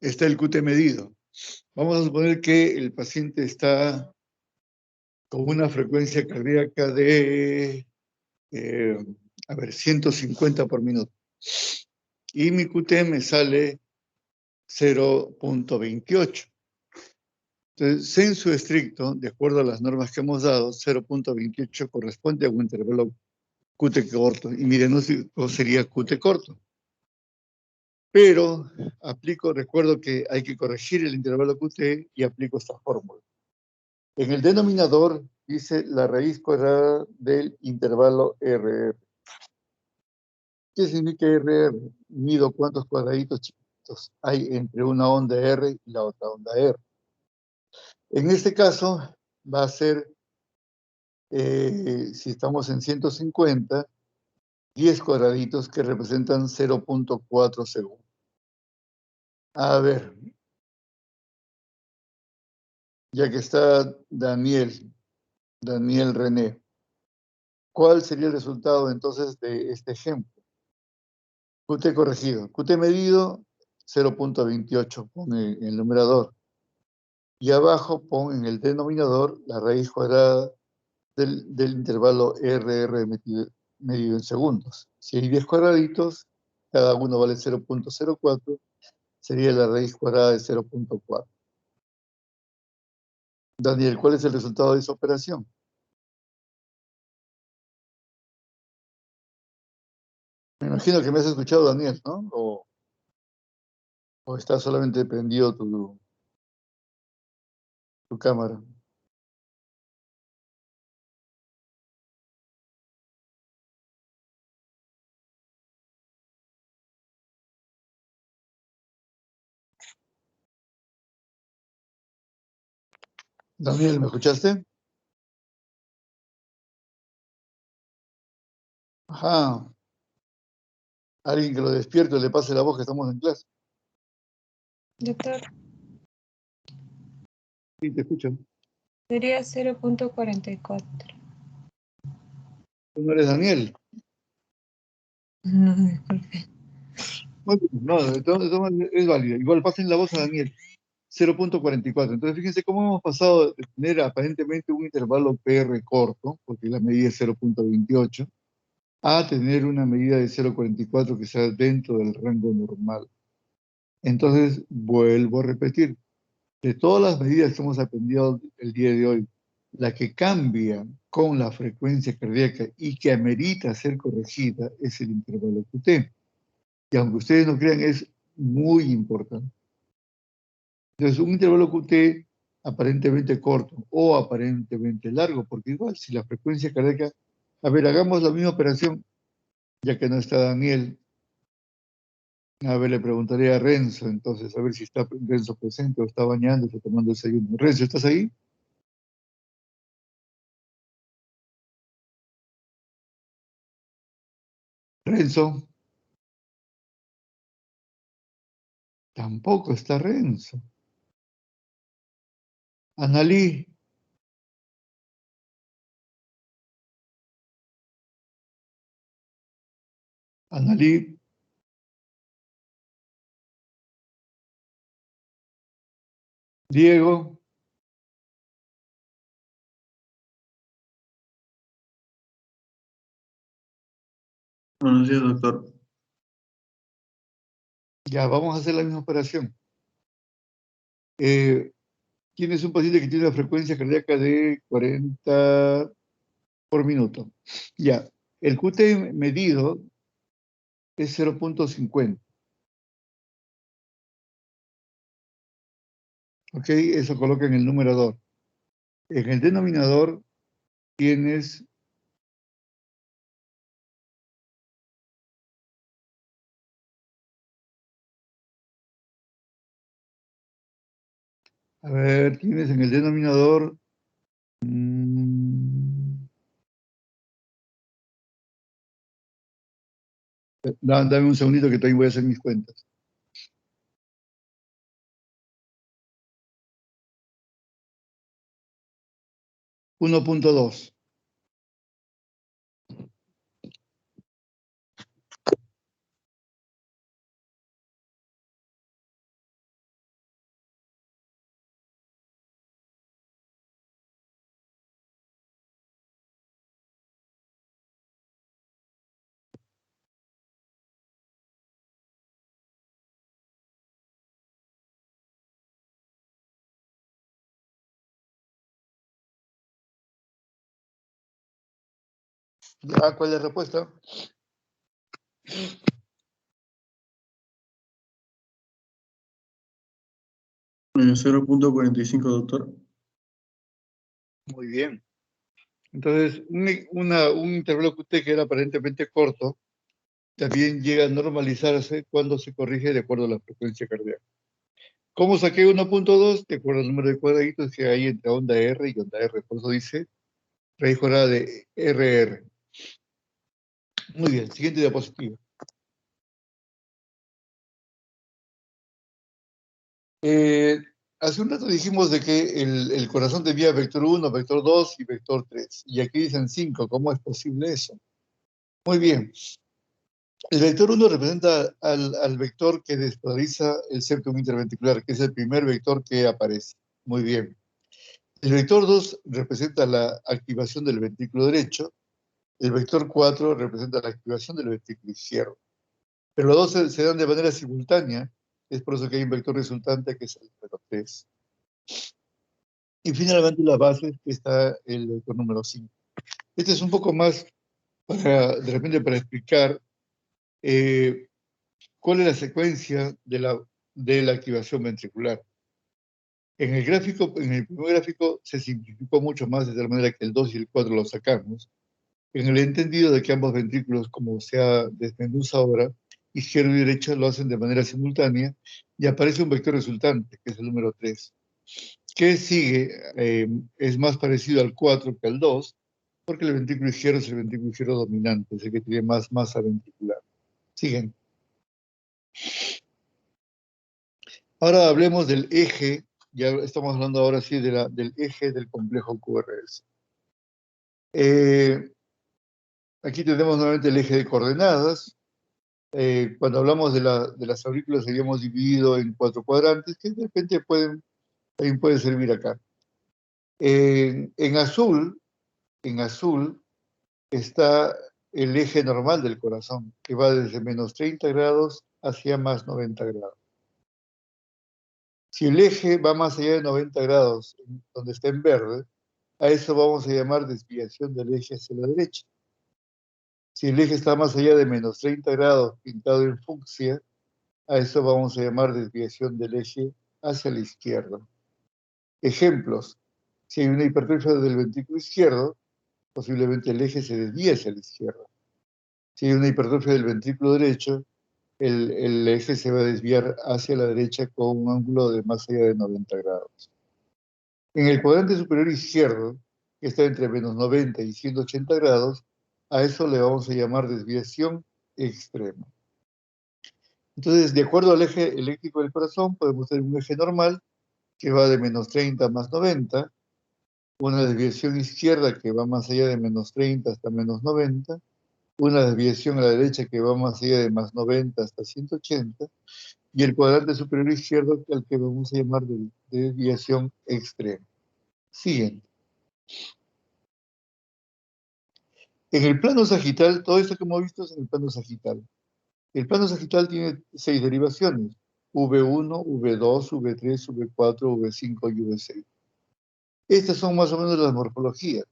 Está el QT medido. Vamos a suponer que el paciente está con una frecuencia cardíaca de, 150 por minuto. Y mi QT me sale 0.28. Entonces, sensu estricto, de acuerdo a las normas que hemos dado, 0.28 corresponde a un intervalo QT corto. Y mi diagnóstico sería QT corto. Pero recuerdo que hay que corregir el intervalo QT y aplico esta fórmula. En el denominador dice la raíz cuadrada del intervalo RR. ¿Qué significa RR? Mido cuántos cuadraditos chiquitos hay entre una onda R y la otra onda R. En este caso va a ser, si estamos en 150, 10 cuadraditos que representan 0.4 segundos. A ver, ya que está Daniel René, ¿cuál sería el resultado entonces de este ejemplo? QT corregido. QT medido, 0.28, pone en el numerador. Y abajo pon en el denominador la raíz cuadrada del intervalo RR medido en segundos. Si hay 10 cuadraditos, cada uno vale 0.04, sería la raíz cuadrada de 0.4. Daniel, ¿cuál es el resultado de esa operación? Me imagino que me has escuchado, Daniel, ¿no? ¿O está solamente prendido tu cámara? Daniel, ¿me escuchaste? Ajá. Alguien que lo despierte le pase la voz que estamos en clase. Doctor, Sí, te escucho. sería 0.44. ¿Tú no eres Daniel? No, disculpe. Bueno, no, de todas maneras es válido. Igual pasen la voz a Daniel. 0.44. Entonces, fíjense cómo hemos pasado de tener aparentemente un intervalo PR corto, porque la medida es 0.28, a tener una medida de 0.44 que sea dentro del rango normal. Entonces, vuelvo a repetir, de todas las medidas que hemos aprendido el día de hoy, la que cambia con la frecuencia cardíaca y que amerita ser corregida es el intervalo QT. Y aunque ustedes no crean, es muy importante. Entonces, un intervalo QT aparentemente corto o aparentemente largo, porque igual, si la frecuencia cardíaca... A ver, hagamos la misma operación, ya que no está Daniel. A ver, le preguntaré a Renzo, entonces, a ver si está Renzo presente o está bañándose, tomando desayuno. Renzo, ¿estás ahí? Renzo, tampoco está Renzo. Analí, Analí, Diego, Buenos días, doctor. ya, vamos a hacer la misma operación. Tienes un paciente que tiene una frecuencia cardíaca de 40 por minuto. Ya, el QT medido es 0.50. ¿Ok? Eso coloca en el numerador. En el denominador tienes, a ver, tienes en el denominador, dame un segundito que también voy a hacer mis cuentas. 1.2. ¿Ya? ¿Cuál es la respuesta? -0.45, doctor. Muy bien. Entonces, un intervalo QT que era aparentemente corto, también llega a normalizarse cuando se corrige de acuerdo a la frecuencia cardíaca. ¿Cómo saqué 1.2? De acuerdo al número de cuadraditos que hay entre onda R y onda R. Por eso dice raíz cuadrada de RR. Muy bien, siguiente diapositiva. Hace un rato dijimos de que el corazón tenía vector 1, vector 2 y vector 3. Y aquí dicen 5. ¿Cómo es posible eso? Muy bien. El vector 1 representa al vector que despolariza el septum interventricular, que es el primer vector que aparece. Muy bien. El vector 2 representa la activación del ventrículo derecho. El vector 4 representa la activación del ventrículo izquierdo. Pero los dos se dan de manera simultánea. Es por eso que hay un vector resultante que es el vector 3. Y finalmente la base está el vector número 5. Este es un poco más, de repente, para explicar cuál es la secuencia de la activación ventricular. En el primer gráfico se simplificó mucho más de tal manera que el 2 y el 4 lo sacamos, en el entendido de que ambos ventrículos, como se desmenuza ahora, izquierdo y derecho lo hacen de manera simultánea, y aparece un vector resultante, que es el número 3. ¿Qué sigue? Es más parecido al 4 que al 2, porque el ventrículo izquierdo es el ventrículo izquierdo dominante, es el que tiene más masa ventricular. Siguen. Ahora hablemos del eje, ya estamos hablando ahora sí del eje del complejo QRS. Aquí tenemos nuevamente el eje de coordenadas. Cuando hablamos de las aurículas habíamos dividido en 4 cuadrantes, que de repente también puede servir acá. En azul está el eje normal del corazón, que va desde menos 30 grados hacia más 90 grados. Si el eje va más allá de 90 grados, donde está en verde, a eso vamos a llamar desviación del eje hacia la derecha. Si el eje está más allá de menos 30 grados, pintado en fucsia, a eso vamos a llamar desviación del eje hacia la izquierda. Ejemplos. Si hay una hipertrofia del ventrículo izquierdo, posiblemente el eje se desvíe hacia la izquierda. Si hay una hipertrofia del ventrículo derecho, el eje se va a desviar hacia la derecha con un ángulo de más allá de 90 grados. En el cuadrante superior izquierdo, que está entre menos 90 y 180 grados, a eso le vamos a llamar desviación extrema. Entonces, de acuerdo al eje eléctrico del corazón, podemos tener un eje normal que va de menos 30 a más 90, una desviación izquierda que va más allá de menos 30 hasta menos 90, una desviación a la derecha que va más allá de más 90 hasta 180, y el cuadrante superior izquierdo al que vamos a llamar de desviación extrema. Siguiente. En el plano sagital, todo esto que hemos visto es en el plano sagital. El plano sagital tiene 6 derivaciones: V1, V2, V3, V4, V5 y V6. Estas son más o menos las morfologías.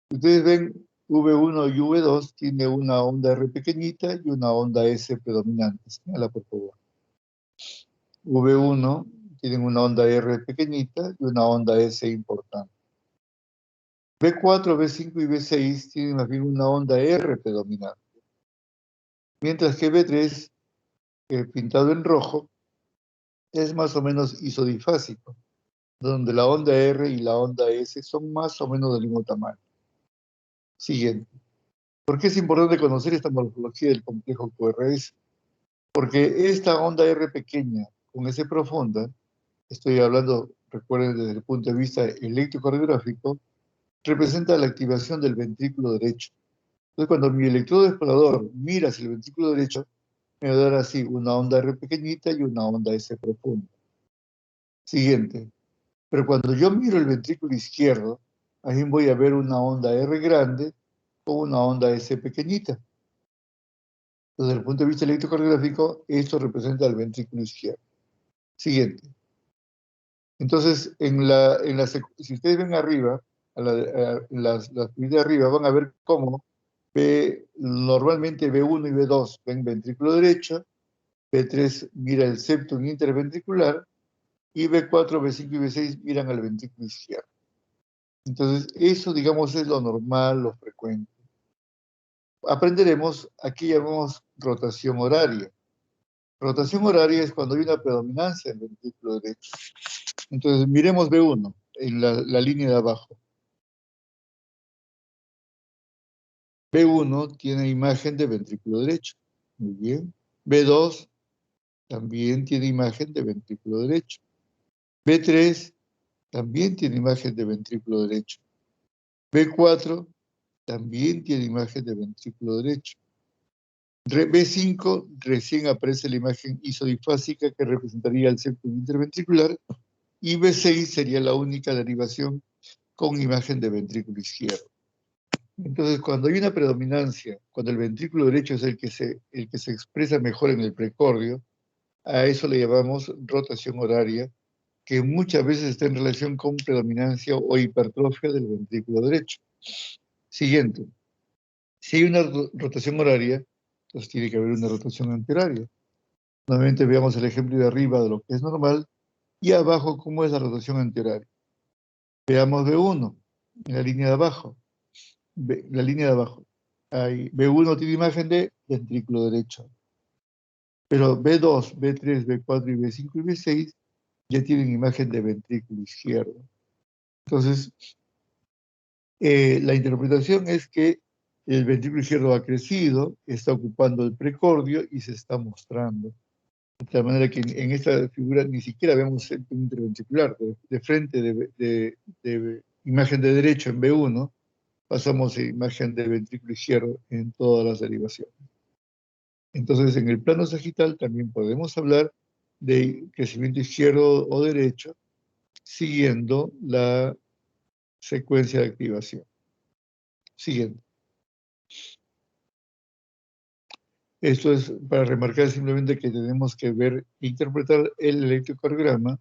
Ustedes ven, V1 y V2 tiene una onda R pequeñita y una onda S predominante. Señala, por favor. V1 tiene una onda R pequeñita y una onda S importante. V4, V5 y V6 tienen más bien una onda R predominante. Mientras que V3, pintado en rojo, es más o menos isodifásico, donde la onda R y la onda S son más o menos del mismo tamaño. Siguiente. ¿Por qué es importante conocer esta morfología del complejo QRS? Porque esta onda R pequeña con S profunda, estoy hablando, recuerden, desde el punto de vista electrocardiográfico, representa la activación del ventrículo derecho. Entonces, cuando mi electrodo explorador mira hacia el ventrículo derecho, me va a dar así una onda R pequeñita y una onda S profunda. Siguiente. Pero cuando yo miro el ventrículo izquierdo, ahí voy a ver una onda R grande o una onda S pequeñita. Desde el punto de vista electrocardiográfico, esto representa el ventrículo izquierdo. Siguiente. Entonces, si ustedes ven arriba, las de arriba, van a ver cómo normalmente B1 y B2 ven ventrículo derecho, B3 mira el septum interventricular, y B4, B5 y B6 miran al ventrículo izquierdo. Entonces, eso, digamos, es lo normal, lo frecuente. Aprenderemos, aquí llamamos rotación horaria. Rotación horaria es cuando hay una predominancia en el ventrículo derecho. Entonces, miremos B1, en la línea de abajo. B1 tiene imagen de ventrículo derecho. Muy bien. B2 también tiene imagen de ventrículo derecho. B3 también tiene imagen de ventrículo derecho. B4 también tiene imagen de ventrículo derecho. B5 recién aparece la imagen isodifásica que representaría el septum interventricular y B6 sería la única derivación con imagen de ventrículo izquierdo. Entonces, cuando hay una predominancia, cuando el ventrículo derecho es el que se expresa mejor en el precordio, a eso le llamamos rotación horaria, que muchas veces está en relación con predominancia o hipertrofia del ventrículo derecho. Siguiente. Si hay una rotación horaria, entonces tiene que haber una rotación antihoraria. Nuevamente veamos el ejemplo de arriba de lo que es normal y abajo cómo es la rotación antihoraria. Veamos B1, en la línea de abajo. La línea de abajo. Ahí, B1 tiene imagen de ventrículo derecho. Pero B2, B3, B4 y B5 y B6 ya tienen imagen de ventrículo izquierdo. Entonces, la interpretación es que el ventrículo izquierdo ha crecido, está ocupando el precordio y se está mostrando. De tal manera que en esta figura ni siquiera vemos el interventricular. De frente de imagen de derecho en B1, pasamos a imagen de ventrículo izquierdo en todas las derivaciones. Entonces, en el plano sagital también podemos hablar de crecimiento izquierdo o derecho siguiendo la secuencia de activación. Siguiente. Esto es para remarcar simplemente que tenemos que ver e interpretar el electrocardiograma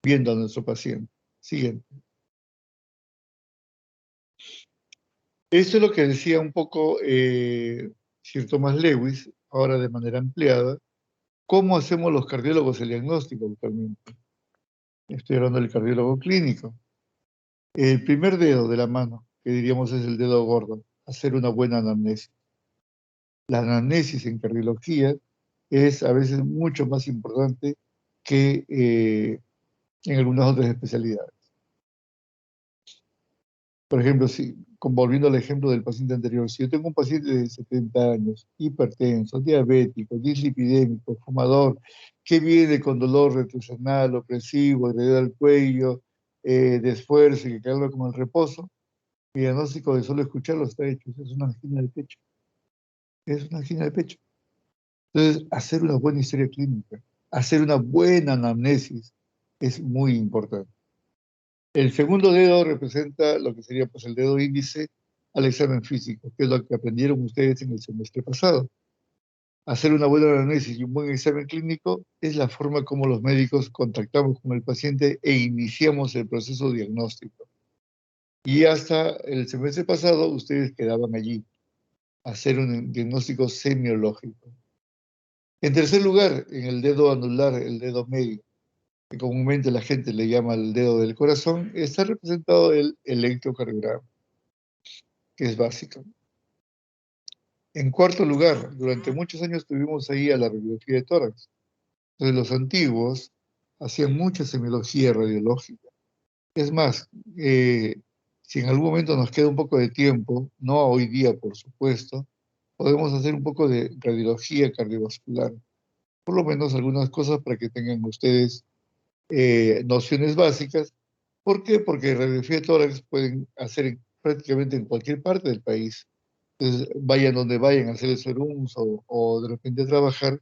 viendo a nuestro paciente. Siguiente. Esto es lo que decía un poco Sir Thomas Lewis, ahora de manera ampliada. ¿Cómo hacemos los cardiólogos el diagnóstico actualmente? Estoy hablando del cardiólogo clínico. El primer dedo de la mano, que diríamos es el dedo gordo, hacer una buena anamnesis. La anamnesis en cardiología es a veces mucho más importante que en algunas otras especialidades. Por ejemplo, volviendo al ejemplo del paciente anterior, si yo tengo un paciente de 70 años, hipertenso, diabético, dislipidémico, fumador, que viene con dolor retroesternal, opresivo, herida al cuello, de esfuerzo y que calma como el reposo, mi diagnóstico de solo escucharlo está hecho, es una angina de pecho. Es una angina de pecho. Entonces, hacer una buena historia clínica, hacer una buena anamnesis es muy importante. El segundo dedo representa lo que sería pues, el dedo índice al examen físico, que es lo que aprendieron ustedes en el semestre pasado. Hacer una buena anamnesis y un buen examen clínico es la forma como los médicos contactamos con el paciente e iniciamos el proceso diagnóstico. Y hasta el semestre pasado ustedes quedaban allí, a hacer un diagnóstico semiológico. En tercer lugar, en el dedo anular, el dedo medio, que comúnmente la gente le llama el dedo del corazón, está representado el electrocardiograma, que es básico. En cuarto lugar, durante muchos años tuvimos ahí a la radiografía de tórax. Entonces los antiguos hacían mucha semiología radiológica. Es más, si en algún momento nos queda un poco de tiempo, no hoy día por supuesto, podemos hacer un poco de radiología cardiovascular. Por lo menos algunas cosas para que tengan ustedes nociones básicas. ¿Por qué? Porque radiografía de tórax pueden hacer prácticamente en cualquier parte del país. Entonces, vayan donde vayan a hacer el serums o de repente a trabajar,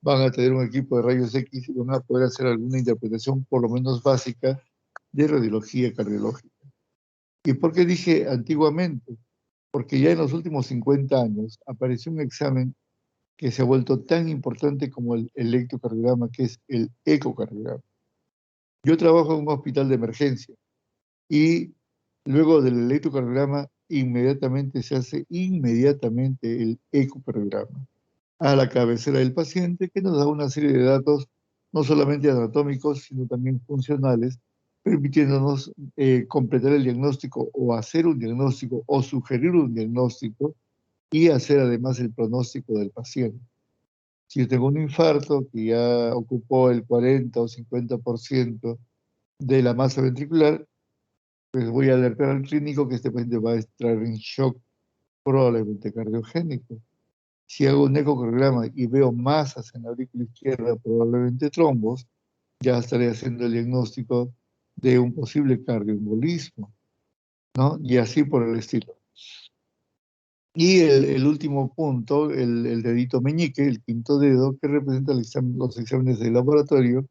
van a tener un equipo de rayos X y van a poder hacer alguna interpretación, por lo menos básica, de radiología cardiológica. ¿Y por qué dije antiguamente? Porque ya en los últimos 50 años apareció un examen que se ha vuelto tan importante como el electrocardiograma, que es el ecocardiograma. Yo trabajo en un hospital de emergencia y luego del electrocardiograma inmediatamente se hace el ecocardiograma a la cabecera del paciente que nos da una serie de datos no solamente anatómicos, sino también funcionales, permitiéndonos completar el diagnóstico o hacer un diagnóstico o sugerir un diagnóstico y hacer además el pronóstico del paciente. Si yo tengo un infarto que ya ocupó el 40 o 50% de la masa ventricular, pues voy a alertar al clínico que este paciente va a entrar en shock, probablemente cardiogénico. Si hago un ecocardiograma y veo masas en la aurícula izquierda, probablemente trombos, ya estaré haciendo el diagnóstico de un posible cardioembolismo, ¿no? Y así por el estilo. Y el último punto, el dedito meñique, el quinto dedo, que representa los exámenes de laboratorio,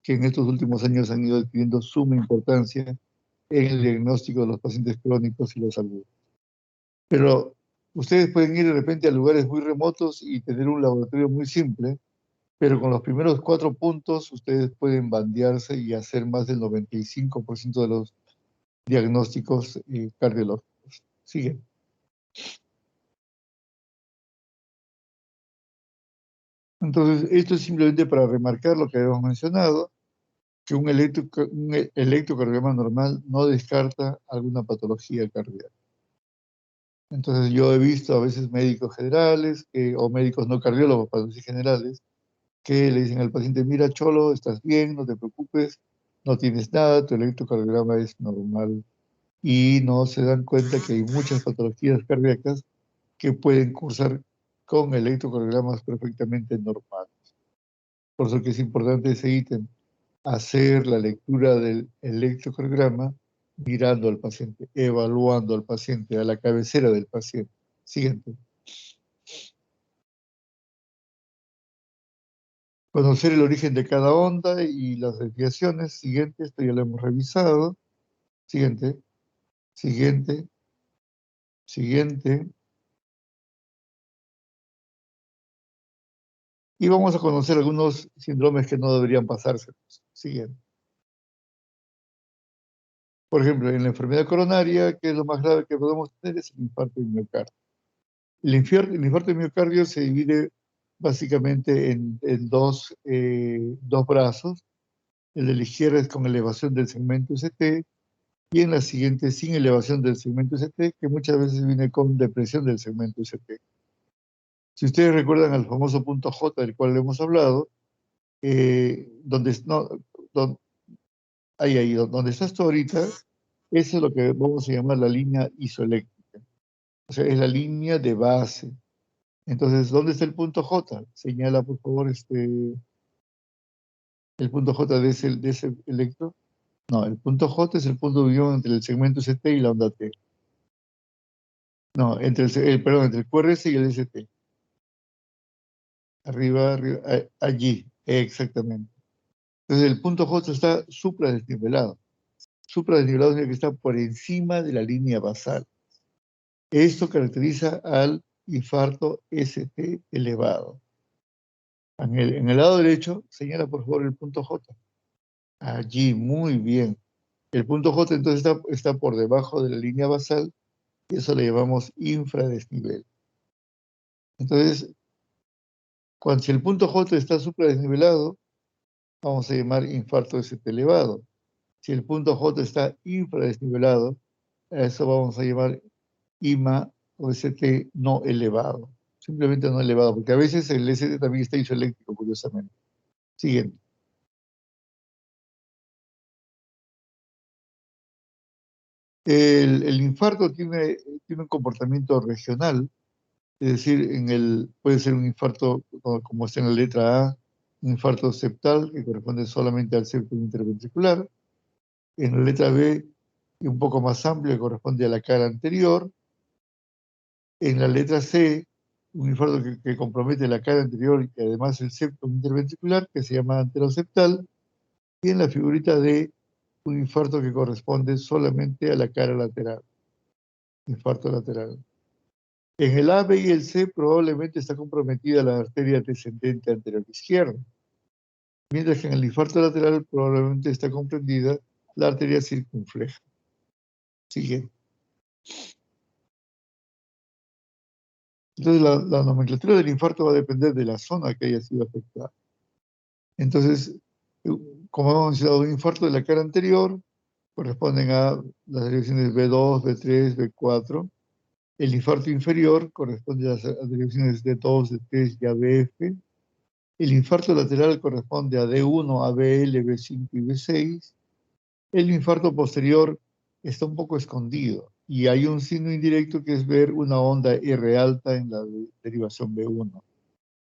que en estos últimos años han ido adquiriendo suma importancia en el diagnóstico de los pacientes crónicos y los agudos. Pero ustedes pueden ir de repente a lugares muy remotos y tener un laboratorio muy simple, pero con los primeros 4 puntos ustedes pueden bandearse y hacer más del 95% de los diagnósticos cardiológicos. Sigue. Entonces, esto es simplemente para remarcar lo que habíamos mencionado, que un electrocardiograma normal no descarta alguna patología cardíaca. Entonces, yo he visto a veces médicos generales o médicos no cardiólogos, patologías generales, que le dicen al paciente, mira, Cholo, estás bien, no te preocupes, no tienes nada, tu electrocardiograma es normal. Y no se dan cuenta que hay muchas patologías cardíacas que pueden cursar con electrocardiogramas perfectamente normales. Por eso que es importante ese ítem, hacer la lectura del electrocardiograma mirando al paciente, evaluando al paciente, a la cabecera del paciente. Siguiente. Conocer el origen de cada onda y las desviaciones. Siguiente, esto ya lo hemos revisado. Siguiente, siguiente, siguiente. Y vamos a conocer algunos síndromes que no deberían pasarse. Siguiente. Por ejemplo, en la enfermedad coronaria, que es lo más grave que podemos tener, es el infarto de miocardio. El infarto de miocardio se divide básicamente en dos brazos. El de la izquierda es con elevación del segmento ST y en la siguiente sin elevación del segmento ST, que muchas veces viene con depresión del segmento ST. Si ustedes recuerdan al famoso punto J del cual hemos hablado, donde estás tú ahorita, eso es lo que vamos a llamar la línea isoeléctrica. O sea, es la línea de base. Entonces, ¿dónde está el punto J? Señala, por favor, el punto J de ese electro. No, el punto J es el punto de unión entre el segmento ST y la onda T. No, entre el QRS y el ST. Arriba, allí, exactamente. Entonces, el punto J está supradesnivelado. Supradesnivelado significa que está por encima de la línea basal. Esto caracteriza al infarto ST elevado. En el lado derecho, señala por favor el punto J. Allí, muy bien. El punto J entonces está por debajo de la línea basal y eso le llamamos infradesnivel. Entonces, si el punto J está supradesnivelado, vamos a llamar infarto ST elevado. Si el punto J está infradesnivelado, a eso vamos a llamar IMA o ST no elevado. Simplemente no elevado, porque a veces el ST también está isoeléctrico, curiosamente. Siguiente. El infarto tiene un comportamiento regional, es decir, puede ser un infarto, como está en la letra A, un infarto septal, que corresponde solamente al septum interventricular. En la letra B, y un poco más amplio, que corresponde a la cara anterior. En la letra C, un infarto que compromete la cara anterior y además el septum interventricular, que se llama anteroseptal. Y en la figurita D, un infarto que corresponde solamente a la cara lateral. Infarto lateral. En el A, B y el C probablemente está comprometida la arteria descendente anterior izquierda, mientras que en el infarto lateral probablemente está comprendida la arteria circunfleja. Siguiente. Entonces la nomenclatura del infarto va a depender de la zona que haya sido afectada. Entonces, como hemos mencionado, un infarto de la cara anterior corresponden a las derivaciones B2, B3, B4. El infarto inferior corresponde a las derivaciones D2, D3 y ABF. El infarto lateral corresponde a D1, ABL, B5 y B6. El infarto posterior está un poco escondido y hay un signo indirecto que es ver una onda R alta en la derivación B1.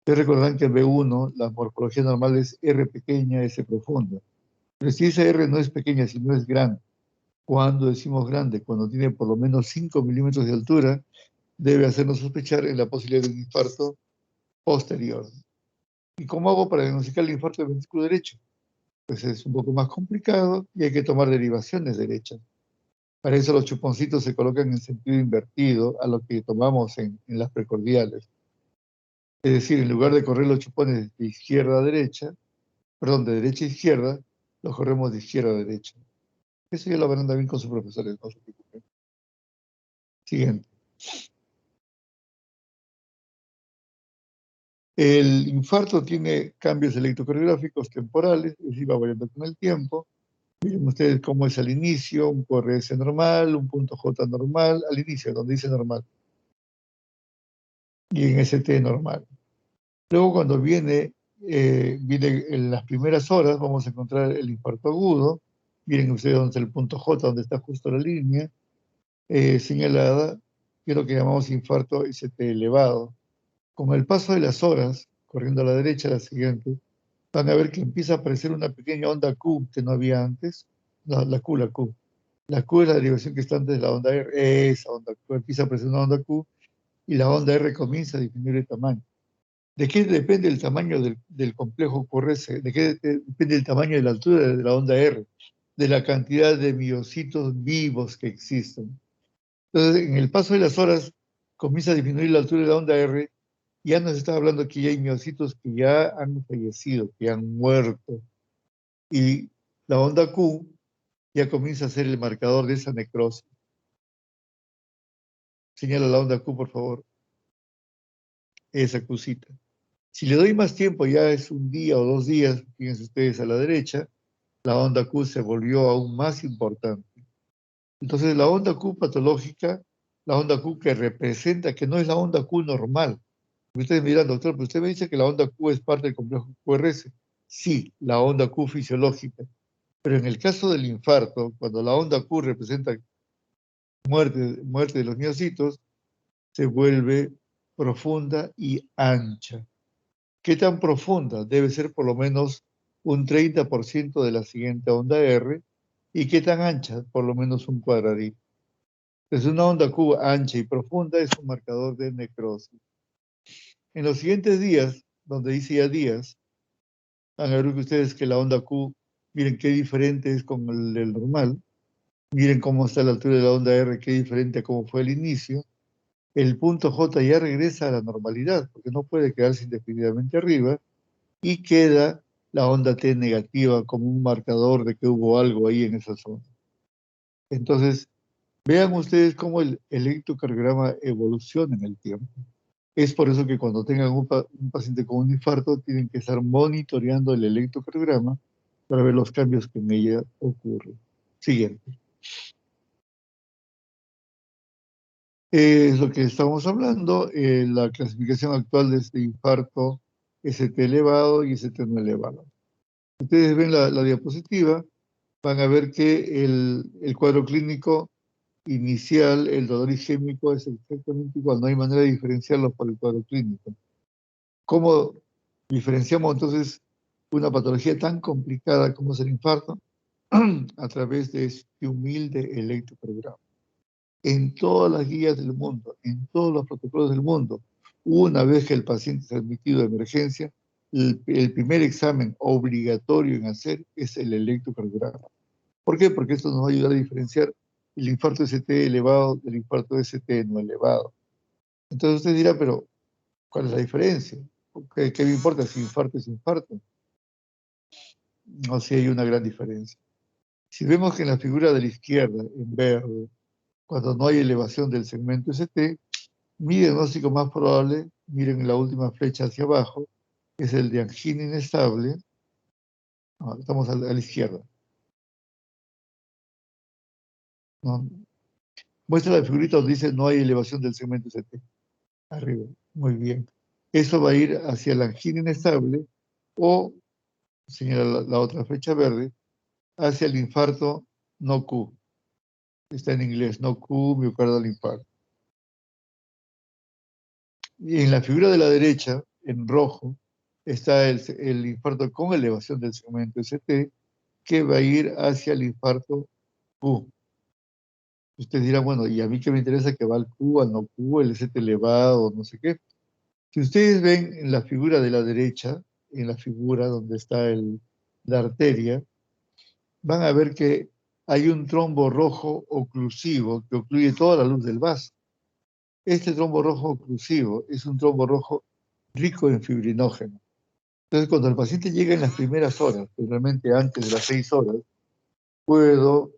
Ustedes recordarán que en B1 la morfología normal es R pequeña, S profunda. Pero si esa R no es pequeña, sino es grande, cuando decimos grande, cuando tiene por lo menos 5 milímetros de altura, debe hacernos sospechar en la posibilidad de un infarto posterior. ¿Y cómo hago para diagnosticar el infarto del ventrículo derecho? Pues es un poco más complicado y hay que tomar derivaciones derechas. Para eso los chuponcitos se colocan en sentido invertido a lo que tomamos en las precordiales. Es decir, en lugar de correr los chupones de izquierda a derecha, perdón, de derecha a izquierda, los corremos de izquierda a derecha. Eso ya lo verán también con sus profesores, no se preocupen. Siguiente. El infarto tiene cambios electrocardiográficos temporales, es decir, va variando con el tiempo. Miren ustedes cómo es al inicio, un QRS normal, un punto J normal, al inicio, donde dice normal. Y en ST normal. Luego cuando viene en las primeras horas, vamos a encontrar el infarto agudo. Miren ustedes dónde está el punto J, donde está justo la línea señalada, que es lo que llamamos infarto ST elevado. Con el paso de las horas, corriendo a la derecha, la siguiente, van a ver que empieza a aparecer una pequeña onda Q que no había antes. La Q. La Q es la derivación que está antes de la onda R. Esa onda Q. Empieza a aparecer una onda Q y la onda R comienza a disminuir de tamaño. ¿De qué depende el tamaño del complejo QRS? ¿De qué depende el tamaño de la altura de la onda R? De la cantidad de miocitos vivos que existen. Entonces, en el paso de las horas, comienza a disminuir la altura de la onda R. Ya nos está hablando que ya hay miocitos que ya han fallecido, que han muerto. Y la onda Q ya comienza a ser el marcador de esa necrosis. Señala la onda Q, por favor. Esa Qcita. Si le doy más tiempo, ya es un día o 2 días, fíjense ustedes a la derecha, la onda Q se volvió aún más importante. Entonces, la onda Q patológica, la onda Q que representa, que no es la onda Q normal. Ustedes me dirán, doctor, pero usted me dice que la onda Q es parte del complejo QRS. Sí, la onda Q fisiológica. Pero en el caso del infarto, cuando la onda Q representa muerte de los miocitos, se vuelve profunda y ancha. ¿Qué tan profunda? Debe ser por lo menos un 30% de la siguiente onda R. ¿Y qué tan ancha? Por lo menos un cuadradito. Entonces, una onda Q ancha y profunda es un marcador de necrosis. En los siguientes días, donde dice ya días, van a ver ustedes que la onda Q, miren qué diferente es con el normal. Miren cómo está la altura de la onda R, qué diferente a cómo fue el inicio. El punto J ya regresa a la normalidad, porque no puede quedarse indefinidamente arriba, y queda la onda T negativa como un marcador de que hubo algo ahí en esa zona. Entonces, vean ustedes cómo el electrocardiograma evoluciona en el tiempo. Es por eso que cuando tengan un paciente con un infarto, tienen que estar monitoreando el electrocardiograma para ver los cambios que en ella ocurren. Siguiente. Es lo que estamos hablando, la clasificación actual de este infarto ST elevado y ST no elevado. Ustedes ven la diapositiva, van a ver que el cuadro clínico inicial, el dolor isquémico es exactamente igual, no hay manera de diferenciarlo por el cuadro clínico. ¿Cómo diferenciamos entonces una patología tan complicada como es el infarto? A través de este humilde electrocardiograma. En todas las guías del mundo, en todos los protocolos del mundo, una vez que el paciente es admitido de emergencia, el primer examen obligatorio en hacer es el electrocardiograma. ¿Por qué? Porque esto nos va a ayudar a diferenciar el infarto ST elevado del infarto ST no elevado. Entonces usted dirá, pero ¿cuál es la diferencia? ¿Qué me importa si infarto es infarto? No, sí hay una gran diferencia. Si vemos que en la figura de la izquierda, en verde, cuando no hay elevación del segmento ST, mi diagnóstico más probable, miren la última flecha hacia abajo, es el de angina inestable, No, estamos a la izquierda. ¿No? Muestra la figurita donde dice no hay elevación del segmento ST. Arriba. Muy bien. Eso va a ir hacia la angina inestable o, señala la otra flecha verde, hacia el infarto no Q. Está en inglés, no Q, miocardial infarto. Y en la figura de la derecha, en rojo, está el infarto con elevación del segmento ST, que va a ir hacia el infarto Q. Usted dirá, bueno, ¿y a mí qué me interesa que va al Q, al no Q, el ST elevado, no sé qué? Si ustedes ven en la figura de la derecha, en la figura donde está la arteria, van a ver que hay un trombo rojo oclusivo que ocluye toda la luz del vaso. Este trombo rojo oclusivo es un trombo rojo rico en fibrinógeno. Entonces, cuando el paciente llega en las primeras horas, generalmente antes de las 6 horas, puedo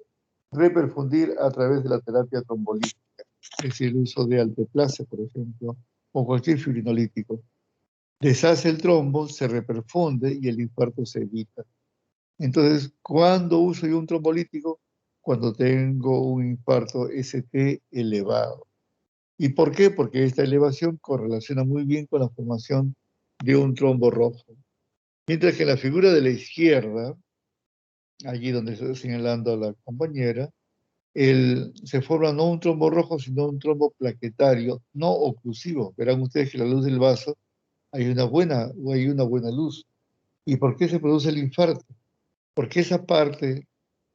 reperfundir a través de la terapia trombolítica, es decir, el uso de alteplase, por ejemplo, o cualquier fibrinolítico. Deshace el trombo, se reperfunde y el infarto se evita. Entonces, ¿cuándo uso yo un trombolítico? Cuando tengo un infarto ST elevado. ¿Y por qué? Porque esta elevación correlaciona muy bien con la formación de un trombo rojo. Mientras que en la figura de la izquierda, allí donde está señalando a la compañera, se forma no un trombo rojo, sino un trombo plaquetario no oclusivo. Verán ustedes que la luz del vaso hay una buena luz. ¿Y por qué se produce el infarto? Porque esa parte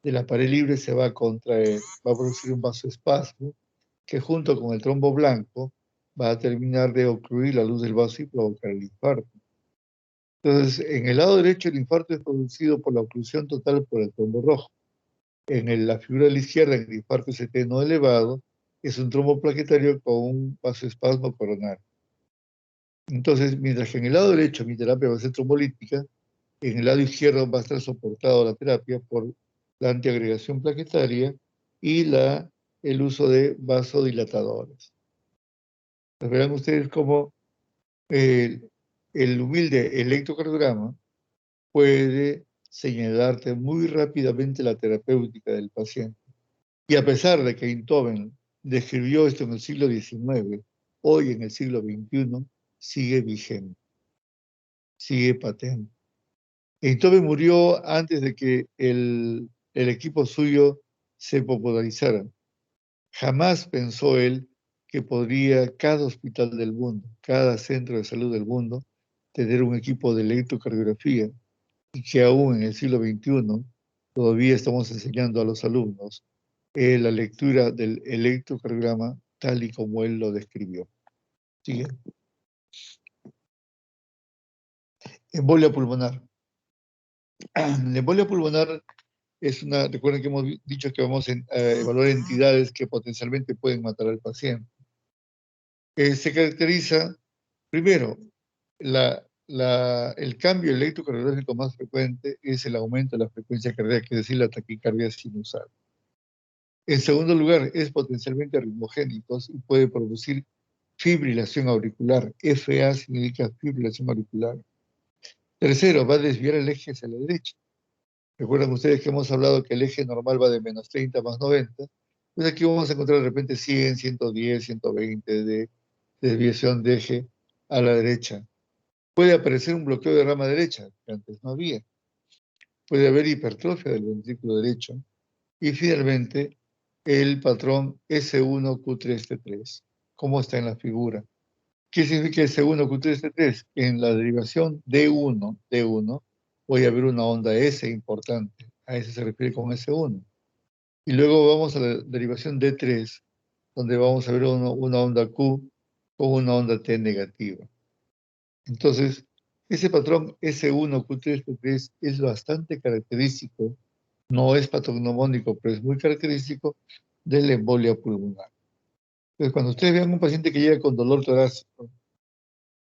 de la pared libre se va a contraer, va a producir un vasoespasmo que junto con el trombo blanco va a terminar de ocluir la luz del vaso y provocar el infarto. Entonces, en el lado derecho el infarto es producido por la oclusión total por el trombo rojo. En la figura de la izquierda, en el infarto ST no elevado, es un trombo plaquetario con un vasoespasmo coronario. Entonces, mientras que en el lado derecho mi terapia va a ser trombolítica, en el lado izquierdo va a estar soportado la terapia por la antiagregación plaquetaria y el uso de vasodilatadores. Pues verán ustedes cómo el humilde electrocardiograma puede señalarte muy rápidamente la terapéutica del paciente. Y a pesar de que Einthoven describió esto en el siglo XIX, hoy en el siglo XXI sigue vigente, sigue patente. Einthoven murió antes de que el equipo suyo se popularizara. Jamás pensó él que podría cada hospital del mundo, cada centro de salud del mundo, tener un equipo de electrocardiografía y que aún en el siglo XXI todavía estamos enseñando a los alumnos la lectura del electrocardiograma tal y como él lo describió. Sigue. Embolia pulmonar. La embolia pulmonar recuerden que hemos dicho que vamos a evaluar entidades que potencialmente pueden matar al paciente. Se caracteriza, primero, el cambio electrocardiográfico más frecuente es el aumento de la frecuencia cardíaca, es decir, la taquicardia sinusal. En segundo lugar, es potencialmente arritmogénico y puede producir fibrilación auricular. FA significa fibrilación auricular. Tercero, va a desviar el eje hacia la derecha. Recuerdan ustedes que hemos hablado que el eje normal va de menos 30 más 90. Pues aquí vamos a encontrar de repente 100, 110, 120 de desviación de eje a la derecha. Puede aparecer un bloqueo de rama derecha, que antes no había. Puede haber hipertrofia del ventrículo derecho. Y finalmente, el patrón S1Q3T3, como está en la figura. ¿Qué significa S1Q3T3? En la derivación D1, voy a ver una onda S importante. A eso se refiere con S1. Y luego vamos a la derivación D3, donde vamos a ver una onda Q con una onda T negativa. Entonces, ese patrón S1Q3T3 es bastante característico, no es patognomónico, pero es muy característico de la embolia pulmonar. Entonces, cuando ustedes vean un paciente que llega con dolor torácico,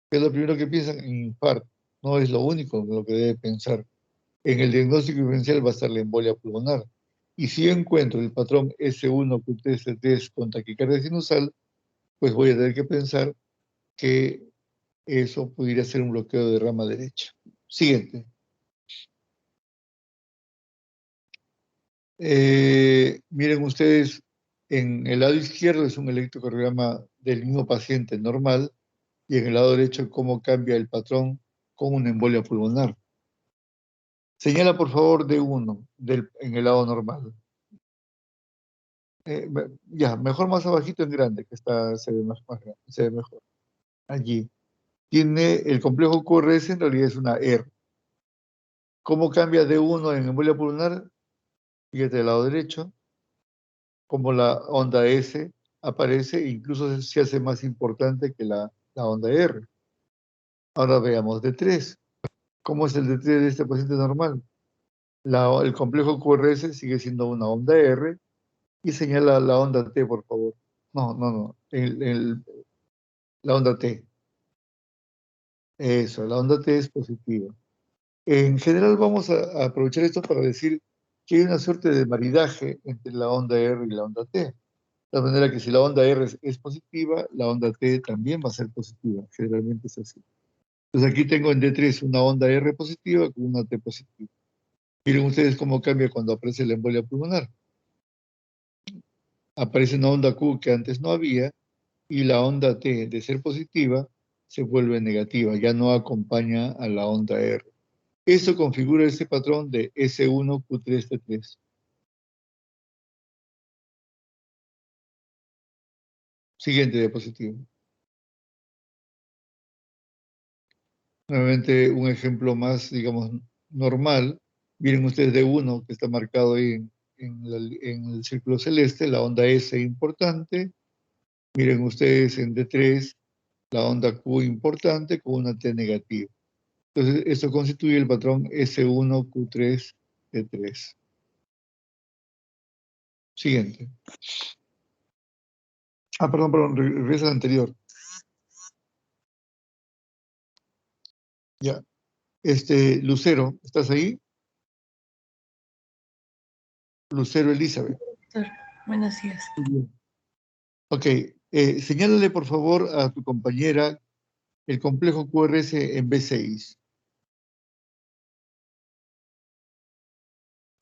¿qué es lo primero que piensan? En infarto. No es lo único en lo que debe pensar. En el diagnóstico diferencial va a estar la embolia pulmonar. Y si yo encuentro el patrón S1Q3T3 con taquicardia sinusal, pues voy a tener que pensar que eso pudiera ser un bloqueo de rama derecha. Siguiente. Miren ustedes, en el lado izquierdo es un electrocardiograma del mismo paciente normal y en el lado derecho cómo cambia el patrón con una embolia pulmonar. Señala por favor D1 en el lado normal. Ya, mejor más abajito en grande, que se ve más grande, se ve mejor. Allí. Tiene el complejo QRS, en realidad es una R. ¿Cómo cambia D1 en embolia pulmonar? Fíjate del lado derecho, como la onda S aparece, incluso se hace más importante que la onda R. Ahora veamos D3. ¿Cómo es el D3 de este paciente normal? El complejo QRS sigue siendo una onda R y señala la onda T, por favor. No. La onda T. Eso, la onda T es positiva. En general vamos a aprovechar esto para decir que hay una suerte de maridaje entre la onda R y la onda T. De manera que si la onda R es positiva, la onda T también va a ser positiva. Generalmente es así. Entonces aquí tengo en D3 una onda R positiva con una T positiva. Miren ustedes cómo cambia cuando aparece la embolia pulmonar. Aparece una onda Q que antes no había y la onda T, de ser positiva, se vuelve negativa, ya no acompaña a la onda R. Eso configura este patrón de S1Q3T3. Siguiente diapositiva. Nuevamente un ejemplo más, digamos, normal. Miren ustedes D1 que está marcado ahí en el círculo celeste, la onda S importante. Miren ustedes en D3 la onda Q importante con una T negativa. Entonces, esto constituye el patrón S1Q3T3. Siguiente. Perdón, regresa al anterior. Ya. Lucero, ¿estás ahí? Lucero Elizabeth. Doctor, buenos días. Ok, señálale por favor a tu compañera el complejo QRS en B6.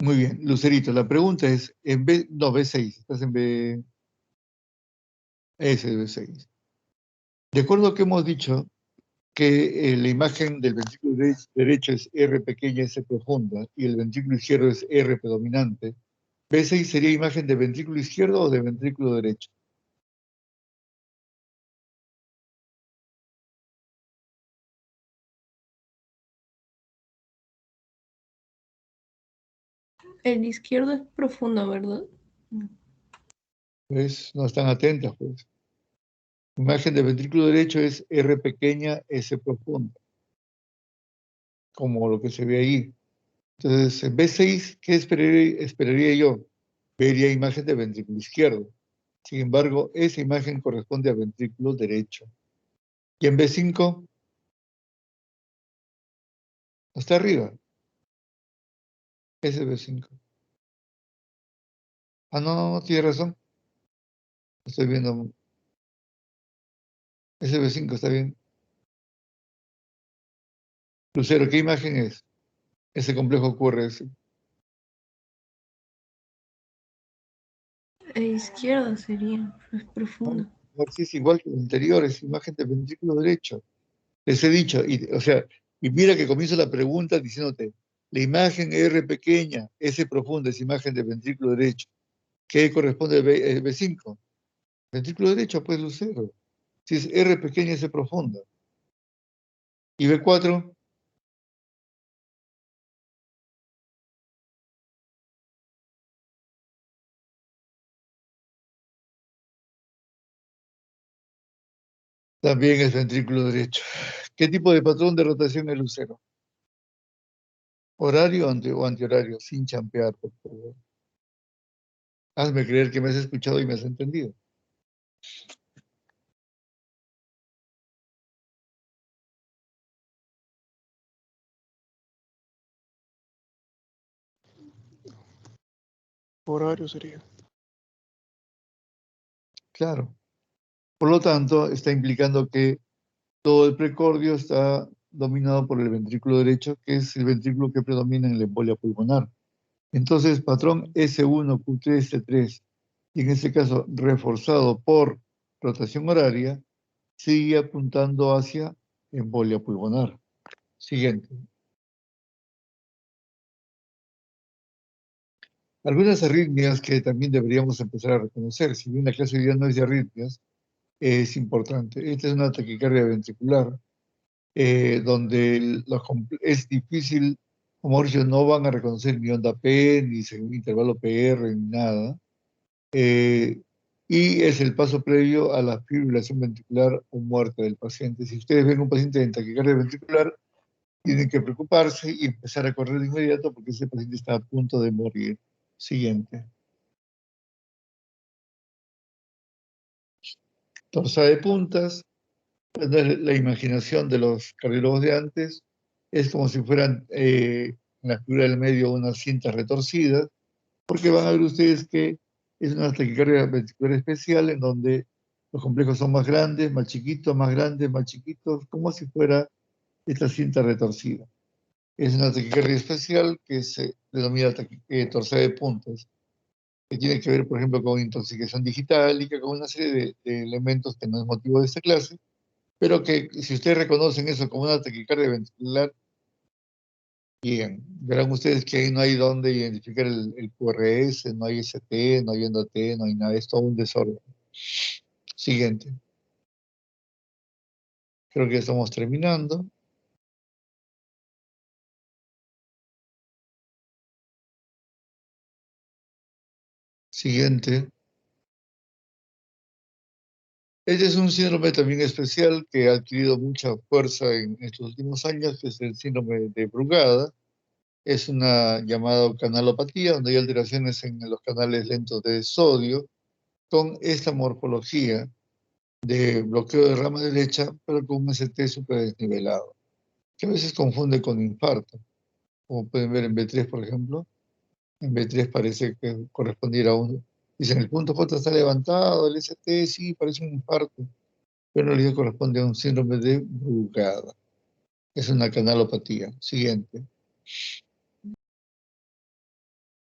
Muy bien, Lucerito, la pregunta es, B6, estás en B, ese es B6. De acuerdo a que hemos dicho que la imagen del ventrículo derecho es R pequeña, S profunda, y el ventrículo izquierdo es R predominante, B6 sería imagen de ventrículo izquierdo o de ventrículo derecho. El izquierdo es profundo, ¿verdad? Pues no están atentas, pues. Imagen de ventrículo derecho es R pequeña, S profunda, como lo que se ve ahí. Entonces, en B6, ¿qué esperaría yo? Vería imagen de ventrículo izquierdo. Sin embargo, esa imagen corresponde a ventrículo derecho. Y en B5, hasta arriba, ese es B5. No, tiene razón. Estoy viendo. Ese B5 está bien. Lucero, ¿qué imagen es? Ese complejo QRS. Izquierdo sería, es profundo. No, sí, es igual que el anterior, es imagen de ventrículo derecho. Les he dicho, o sea, y mira que comienzo la pregunta diciéndote, la imagen R pequeña, S profunda, es imagen de ventrículo derecho. ¿Qué corresponde al B5? Ventrículo derecho, pues Lucero. Si es R pequeña, S profunda. Y B4, también es ventrículo derecho. ¿Qué tipo de patrón de rotación es Lucero? ¿Horario o antihorario? Sin champear, por favor. Hazme creer que me has escuchado y me has entendido. Horario sería. Claro. Por lo tanto, está implicando que todo el precordio está dominado por el ventrículo derecho, que es el ventrículo que predomina en la embolia pulmonar. Entonces, patrón S1Q3T3, y en este caso reforzado por rotación horaria, sigue apuntando hacia embolia pulmonar. Siguiente. Algunas arritmias que también deberíamos empezar a reconocer. Si bien la clase hoy día no es de arritmias, es importante. Esta es una taquicardia ventricular, donde es difícil, como Mauricio, no van a reconocer ni onda P, ni intervalo PR, ni nada. Y es el paso previo a la fibrilación ventricular o muerte del paciente. Si ustedes ven un paciente en taquicardia ventricular, tienen que preocuparse y empezar a correr de inmediato porque ese paciente está a punto de morir. Siguiente. Torsa de puntas. La imaginación de los cardiólogos de antes es como si fueran en la figura del medio unas cintas retorcidas, porque van a ver ustedes que es una taquicardia ventricular especial en donde los complejos son más grandes, más chiquitos, más grandes, más chiquitos, como si fuera esta cinta retorcida. Es una taquicardia especial que se denomina torsión de puntas, que tiene que ver, por ejemplo, con intoxicación digital y con una serie de elementos que no es motivo de esta clase, pero que si ustedes reconocen eso como una taquicardia ventricular, bien, verán ustedes que ahí no hay dónde identificar el QRS, no hay ST, no hay ENDOT, no hay nada, es todo un desorden. Siguiente. Creo que ya estamos terminando. Siguiente. Este es un síndrome también especial que ha adquirido mucha fuerza en estos últimos años, que es el síndrome de Brugada. Es una llamada canalopatía, donde hay alteraciones en los canales lentos de sodio, con esta morfología de bloqueo de rama derecha, pero con un ST superdesnivelado, que a veces confunde con infarto. Como pueden ver en B3, por ejemplo, en B3 parece que correspondiera a uno. Dicen, el punto J está levantado, el ST sí, parece un infarto, pero en realidad corresponde a un síndrome de Brugada. Es una canalopatía. Siguiente.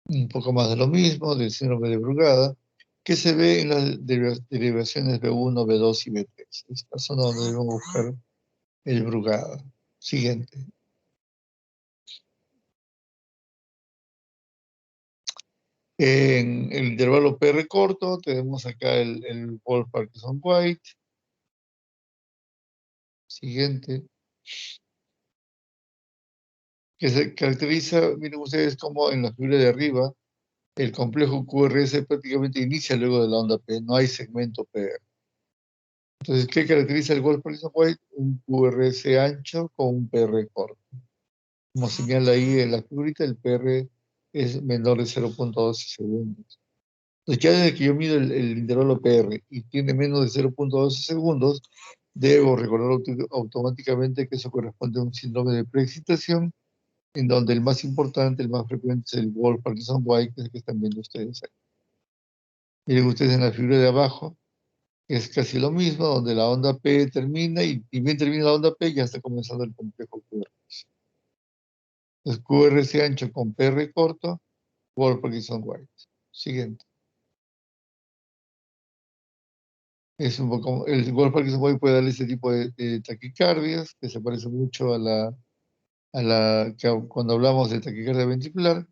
Un poco más de lo mismo, del síndrome de Brugada, que se ve en las derivaciones B1, B2 y B3. Estas son donde debemos buscar el Brugada. Siguiente. En el intervalo PR corto tenemos acá el Wolff-Parkinson-White. Siguiente. Que se caracteriza, miren ustedes como en la figura de arriba, el complejo QRS prácticamente inicia luego de la onda P, no hay segmento PR. Entonces, ¿qué caracteriza el Wolff-Parkinson-White? Un QRS ancho con un PR corto. Como señala ahí en la figurita, el PR es menor de 0.12 segundos. Entonces, ya desde que yo mido el intervalo PR y tiene menos de 0.12 segundos, debo recordar automáticamente que eso corresponde a un síndrome de preexcitación, en donde el más importante, el más frecuente es el Wolff-Parkinson-White, que es el que están viendo ustedes ahí. Miren ustedes en la figura de abajo, es casi lo mismo, donde la onda P termina y bien termina la onda P, ya está comenzando el complejo QRS. Entonces, QRS ancho con PR corto, Wolff-Parkinson-White. Siguiente. Es un poco, el Wolff-Parkinson-White puede darle ese tipo de taquicardias, que se parece mucho cuando hablamos de taquicardia ventricular,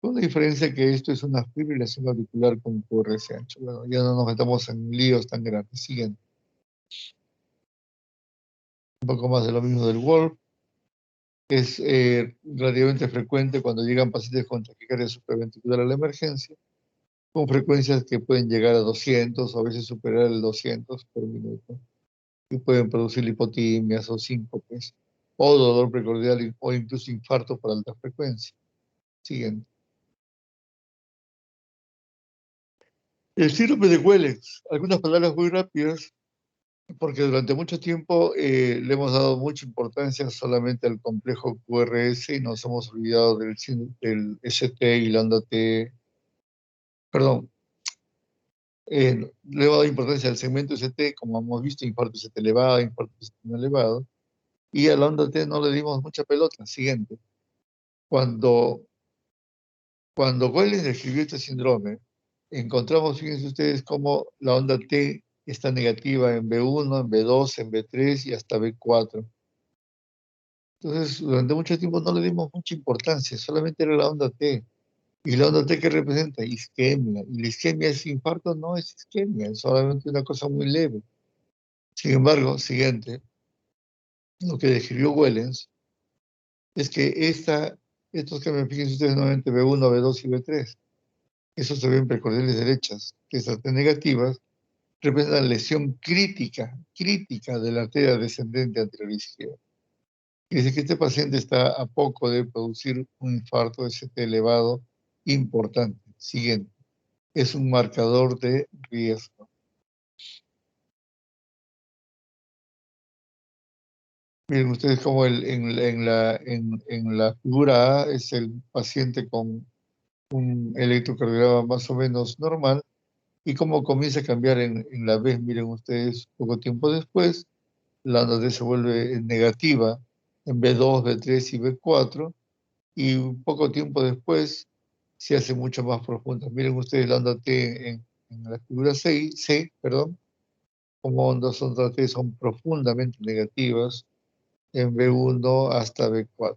con la diferencia que esto es una fibrilación auricular con QRS ancho. Bueno, ya no nos metamos en líos tan grandes. Siguiente. Un poco más de lo mismo del Wolff. Es relativamente frecuente cuando llegan pacientes con taquicardia supraventricular a la emergencia, con frecuencias que pueden llegar a 200 o a veces superar el 200 por minuto, y pueden producir lipotimias o síncopes, o dolor precordial o incluso infarto por alta frecuencia. Siguiente. El síndrome de Wells, algunas palabras muy rápidas, porque durante mucho tiempo le hemos dado mucha importancia solamente al complejo QRS y nos hemos olvidado del ST y lambda T. Perdón, le hemos dado importancia al segmento ST, como hemos visto, infarto ST elevado, infarto ST no elevado, y a lambda T no le dimos mucha pelota. Siguiente. Cuando Cuando Wellens describió este síndrome, encontramos, fíjense ustedes, cómo la onda T está negativa en B1, en B2, en B3 y hasta B4. Entonces, durante mucho tiempo no le dimos mucha importancia, solamente era la onda T. ¿Y la onda T qué representa? Isquemia. ¿Y la isquemia es infarto? No es isquemia, es solamente una cosa muy leve. Sin embargo, siguiente, lo que describió Wellens es que estos cambios, fíjense ustedes nuevamente, B1, B2 y B3, esos se ven precordiales derechas, que estas T negativas representan lesión crítica de la arteria descendente anterior izquierda. Y dice que este paciente está a poco de producir un infarto ST elevado importante. Siguiente, es un marcador de riesgo. Miren ustedes como en la figura A es el paciente con un electrocardiograma más o menos normal y cómo comienza a cambiar en la B, miren ustedes, poco tiempo después, la onda D se vuelve negativa en B2, B3 y B4 y un poco tiempo después se hace mucho más profunda. Miren ustedes la onda T en la figura C, perdón, como ondas T son profundamente negativas en B1 hasta B4.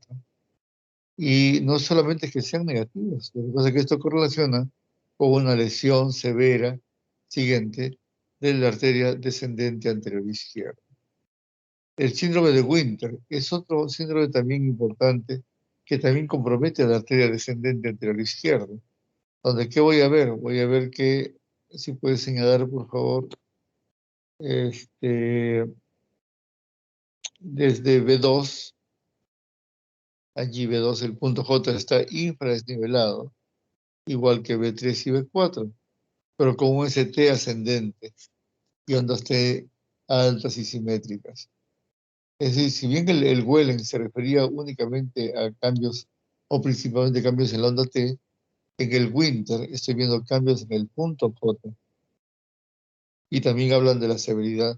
Y no solamente que sean negativas, lo que pasa es que esto correlaciona con una lesión severa siguiente de la arteria descendente anterior izquierda. El síndrome de Winter es otro síndrome también importante que también compromete a la arteria descendente anterior izquierda. Donde, ¿qué voy a ver? Voy a ver que, si puedes señalar, por favor, desde B2, allí B2 el punto J está infradesnivelado, igual que B3 y B4, pero con un ST ascendente y ondas T altas y simétricas. Es decir, si bien el Wellen se refería únicamente a cambios, o principalmente cambios en la onda T, en el Winter estoy viendo cambios en el punto J. Y también hablan de la severidad.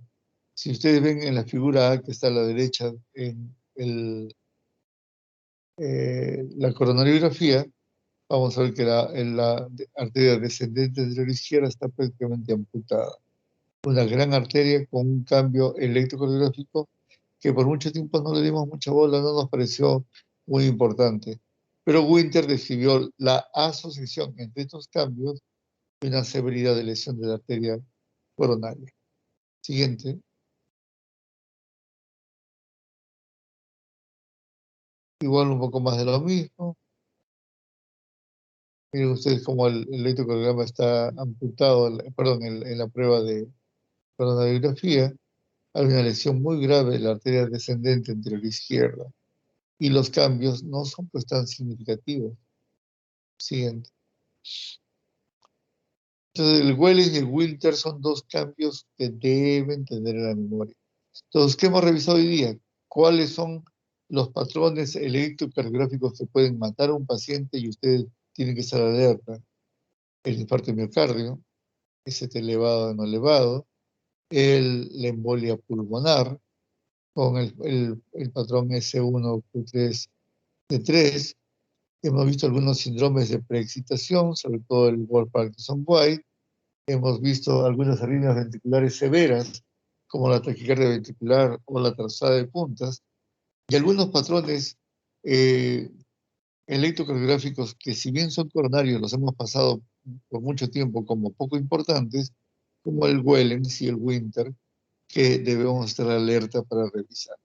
Si ustedes ven en la figura A que está a la derecha en la coronariografía, vamos a ver que la arteria descendente de la izquierda está prácticamente amputada. Una gran arteria con un cambio electrocardiográfico que por mucho tiempo no le dimos mucha bola, no nos pareció muy importante. Pero Winter describió la asociación entre estos cambios y una severidad de lesión de la arteria coronaria. Siguiente. Igual un poco más de lo mismo. Miren ustedes cómo el electrocardiograma está amputado, perdón, en la prueba de coronariografía. Hay una lesión muy grave de la arteria descendente anterior izquierda. Y los cambios no son pues tan significativos. Siguiente. Entonces, el Wellens y el Winter son dos cambios que deben tener en la memoria. Entonces, ¿qué hemos revisado hoy día? ¿Cuáles son los patrones electrocardiográficos que pueden matar a un paciente y ustedes tienen que estar alerta? El infarto de miocardio, ST elevado o no elevado, la embolia pulmonar, con el patrón S1Q3D3. Hemos visto algunos síndromes de preexcitación, sobre todo el Wolff-Parkinson-White. Hemos visto algunas arritmias ventriculares severas, como la taquicardia ventricular o la trazada de puntas, y algunos patrones electrocardiográficos que, si bien son coronarios, los hemos pasado por mucho tiempo como poco importantes, como el Wellens y el Winter, que debemos estar alerta para revisar.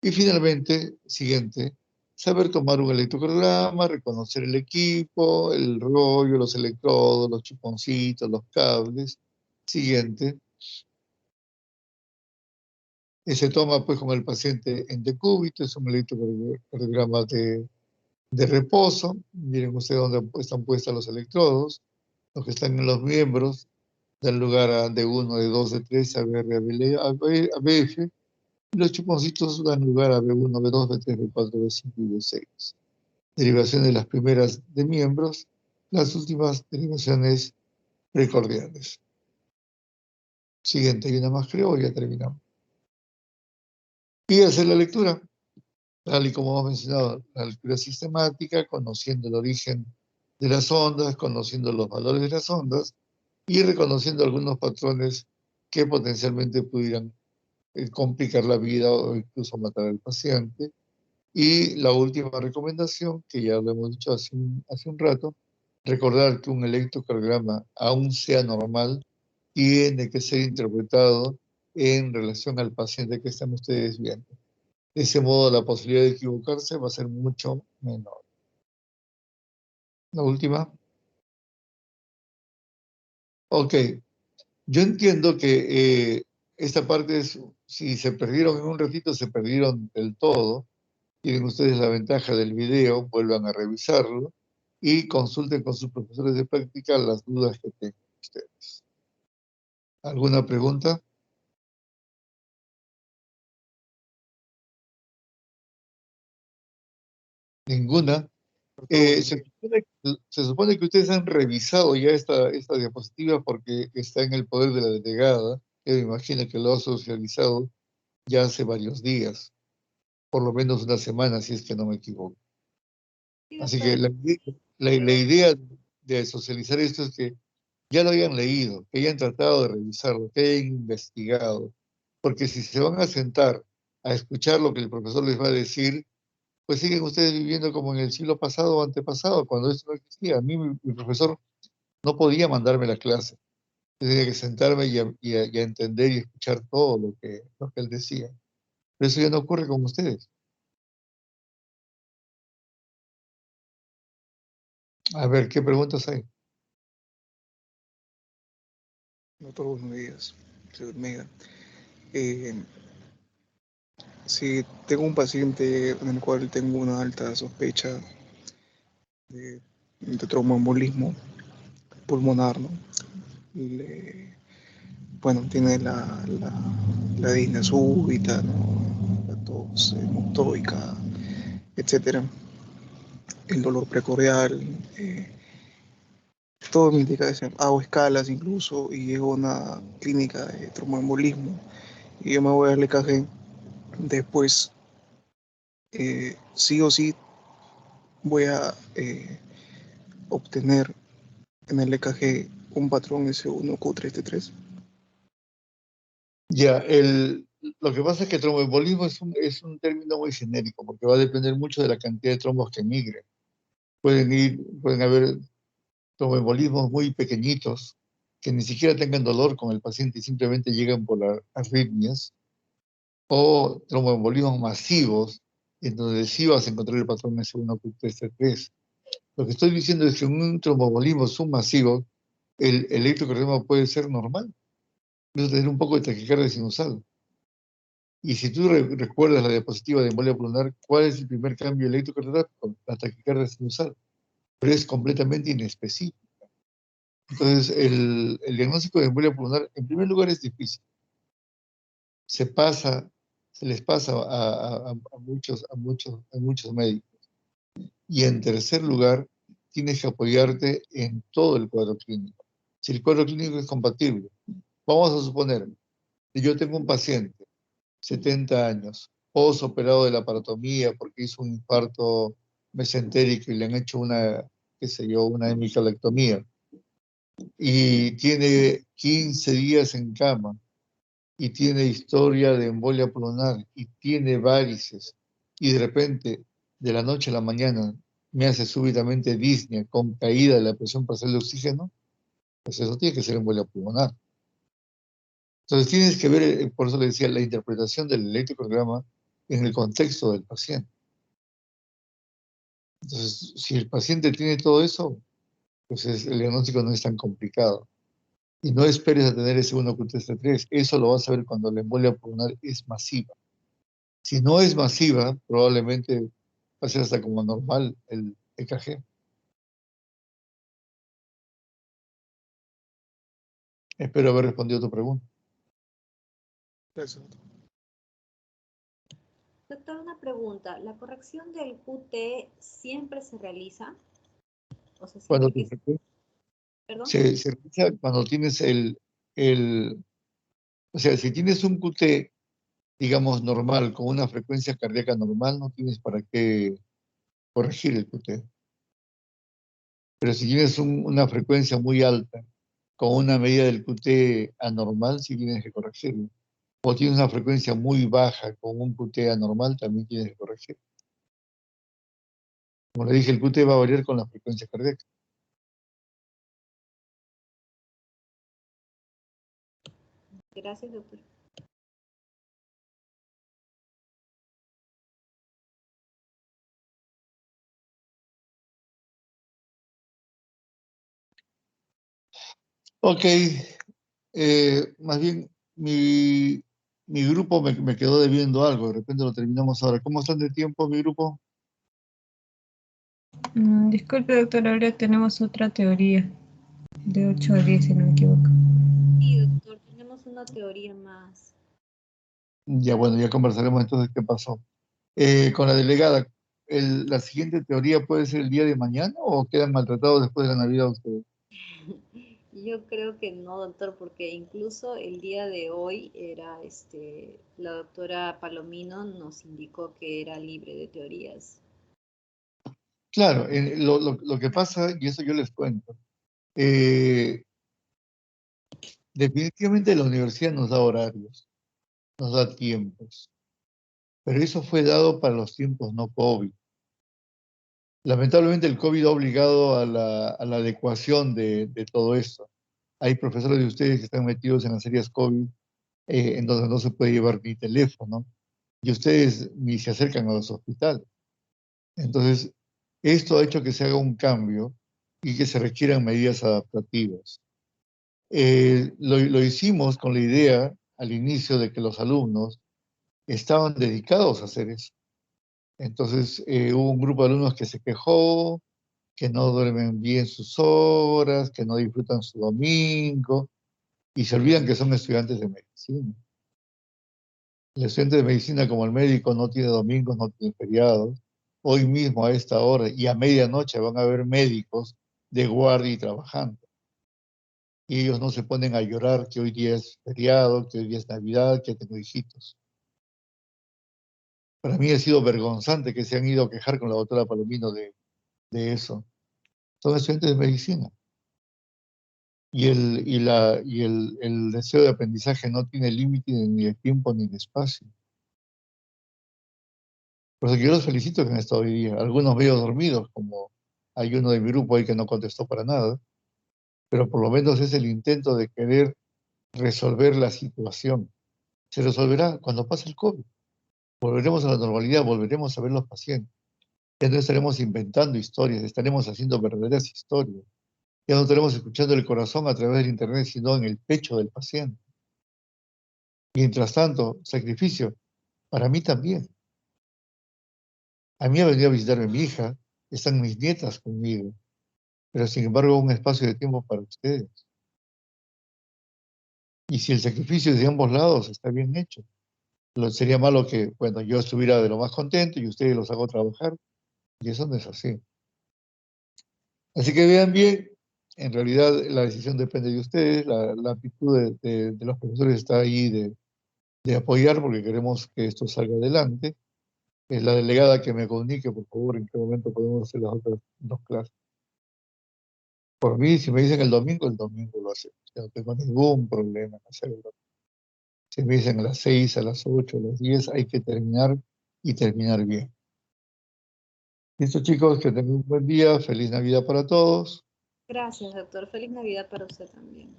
Y finalmente, siguiente, saber tomar un electrocardiograma, reconocer el equipo, el rollo, los electrodos, los chuponcitos, los cables. Siguiente, se toma pues con el paciente en decúbito, es un electrocardiograma de reposo. Miren ustedes dónde están puestos los electrodos, los que están en los miembros, dan lugar a D1, D2, D3, ABR, ABF, y los chuponcitos dan lugar a B1, B2, B3, B4, B5 y B6. Derivación de las primeras de miembros, las últimas derivaciones precordiales. Siguiente, hay una más creo, ya terminamos. Y hacer la lectura, tal y como hemos mencionado, la lectura sistemática, conociendo el origen de las ondas, conociendo los valores de las ondas y reconociendo algunos patrones que potencialmente pudieran complicar la vida o incluso matar al paciente. Y la última recomendación, que ya lo hemos dicho hace un rato, recordar que un electrocardiograma, aún sea normal, tiene que ser interpretado en relación al paciente que están ustedes viendo. De ese modo, la posibilidad de equivocarse va a ser mucho menor. La última. Ok, yo entiendo que esta parte es, si se perdieron en un ratito, se perdieron del todo. Tienen ustedes la ventaja del video, vuelvan a revisarlo y consulten con sus profesores de práctica las dudas que tengan ustedes. ¿Alguna pregunta? ¿Ninguna? Se supone que ustedes han revisado ya esta diapositiva porque está en el poder de la delegada, que me imagino que lo ha socializado ya hace varios días, por lo menos una semana, si es que no me equivoco. Así que la idea de socializar esto es que ya lo hayan leído, que hayan tratado de revisarlo, que hayan investigado, porque si se van a sentar a escuchar lo que el profesor les va a decir, pues siguen ustedes viviendo como en el siglo pasado o antepasado, cuando esto no existía. A mí mi profesor no podía mandarme la clase. Yo tenía que sentarme y a entender y escuchar todo lo que él decía. Pero eso ya no ocurre con ustedes. A ver, ¿qué preguntas hay? Doctor, buenos días. Soy Olmeda. Eh, si tengo un paciente en el cual tengo una alta sospecha de tromboembolismo pulmonar, ¿no? Bueno, tiene la disnea súbita, ¿no? La tos mucotóica, etcétera. El dolor precordial, todo me indica eso. Hago escalas incluso y llego a una clínica de tromboembolismo y yo me voy al EKG. Después, sí o sí, voy a obtener en el EKG un patrón S1Q3T3. Ya, lo que pasa es que tromboembolismo es un término muy genérico, porque va a depender mucho de la cantidad de trombos que migren. Pueden haber tromboembolismos muy pequeñitos, que ni siquiera tengan dolor con el paciente y simplemente llegan por las arritmias, o tromboembolismos masivos, en donde sí vas a encontrar el patrón S1Q3T3. Lo que estoy diciendo es que en un tromboembolismo submasivo, el electrocardiograma puede ser normal, puede tener un poco de taquicardia sinusal. Y si tú recuerdas la diapositiva de embolia pulmonar, ¿cuál es el primer cambio electrocardiográfico? La taquicardia sinusal, pero es completamente inespecífico. Entonces, el diagnóstico de embolia pulmonar, en primer lugar, es difícil. Se les pasa a muchos médicos. Y en tercer lugar, tienes que apoyarte en todo el cuadro clínico. Si el cuadro clínico es compatible, vamos a suponer que yo tengo un paciente, 70 años, posoperado de la parotomía porque hizo un infarto mesentérico y le han hecho qué sé yo, una hemicolectomía, y tiene 15 días en cama, y tiene historia de embolia pulmonar, y tiene varices, y de repente, de la noche a la mañana, me hace súbitamente disnea con caída de la presión parcial de oxígeno, pues eso tiene que ser embolia pulmonar. Entonces tienes que ver, por eso le decía, la interpretación del electrocardiograma en el contexto del paciente. Entonces, si el paciente tiene todo eso, pues el diagnóstico no es tan complicado. Y no esperes a tener ese 1Q3T3, eso lo vas a ver cuando la embolia pulmonar es masiva. Si no es masiva, probablemente va a ser hasta como normal el EKG. Espero haber respondido a tu pregunta. Gracias. Doctor, una pregunta. ¿La corrección del QT siempre se realiza? O sea, Cuando siempre que... ¿Perdón? se realiza cuando tienes o sea, si tienes un QT, digamos, normal, con una frecuencia cardíaca normal, no tienes para qué corregir el QT. Pero si tienes una frecuencia muy alta, con una medida del QT anormal, sí tienes que corregirlo. O tienes una frecuencia muy baja con un QT anormal, también tienes que corregirlo. Como le dije, el QT va a variar con la frecuencia cardíaca. Gracias, doctor. Ok, más bien mi grupo me quedó debiendo algo, de repente lo terminamos ahora. ¿Cómo están de tiempo mi grupo? Disculpe, doctor, ahora tenemos otra teoría de 8 a 10, si no me equivoco. Sí, doctor, tenemos una teoría más. Ya bueno, ya conversaremos entonces qué pasó. Con la delegada, ¿la siguiente teoría puede ser el día de mañana o quedan maltratados después de la Navidad ustedes? Yo creo que no, doctor, porque incluso el día de hoy era, la doctora Palomino nos indicó que era libre de teorías. Claro, lo que pasa, y eso yo les cuento, eh, definitivamente la universidad nos da horarios, nos da tiempos, pero eso fue dado para los tiempos no COVID. Lamentablemente el COVID ha obligado a la adecuación de todo esto. Hay profesores de ustedes que están metidos en las áreas COVID, en donde no se puede llevar ni teléfono, y ustedes ni se acercan a los hospitales. Entonces, esto ha hecho que se haga un cambio y que se requieran medidas adaptativas. Lo hicimos con la idea al inicio de que los alumnos estaban dedicados a hacer eso. Entonces, hubo un grupo de alumnos que se quejó, que no duermen bien sus horas, que no disfrutan su domingo, y se olvidan que son estudiantes de medicina. El estudiante de medicina, como el médico, no tiene domingos, no tiene feriados. Hoy mismo, a esta hora y a medianoche, van a haber médicos de guardia y trabajando. Y ellos no se ponen a llorar que hoy día es feriado, que hoy día es Navidad, que tengo hijitos. Para mí ha sido vergonzante que se han ido a quejar con la doctora Palomino de eso. Son estudiantes de medicina. El deseo de aprendizaje no tiene límite ni de tiempo ni de espacio. Por eso que yo los felicito que han estado hoy día. Algunos medio dormidos, como hay uno de mi grupo ahí que no contestó para nada, pero por lo menos es el intento de querer resolver la situación. Se resolverá cuando pase el COVID. Volveremos a la normalidad, volveremos a ver los pacientes. Ya no estaremos inventando historias, estaremos haciendo verdaderas historias. Ya no estaremos escuchando el corazón a través del internet, sino en el pecho del paciente. Mientras tanto, sacrificio, para mí también. A mí ha venido a visitarme mi hija, están mis nietas conmigo, pero sin embargo un espacio de tiempo para ustedes. Y si el sacrificio es de ambos lados, está bien hecho. Sería malo que, bueno, yo estuviera de lo más contento y ustedes los hago trabajar, y eso no es así. Así que vean bien, en realidad la decisión depende de ustedes, la actitud de los profesores está ahí de apoyar porque queremos que esto salga adelante. Es la delegada que me comunique, por favor, en qué momento podemos hacer las otras dos clases. Por mí, si me dicen el domingo lo hacemos. Yo no tengo ningún problema en hacerlo. Si me dicen a las 6, a las 8, a las 10, hay que terminar y terminar bien. Listo, chicos, que tengan un buen día. Feliz Navidad para todos. Gracias, doctor. Feliz Navidad para usted también.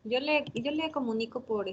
Yo le comunico por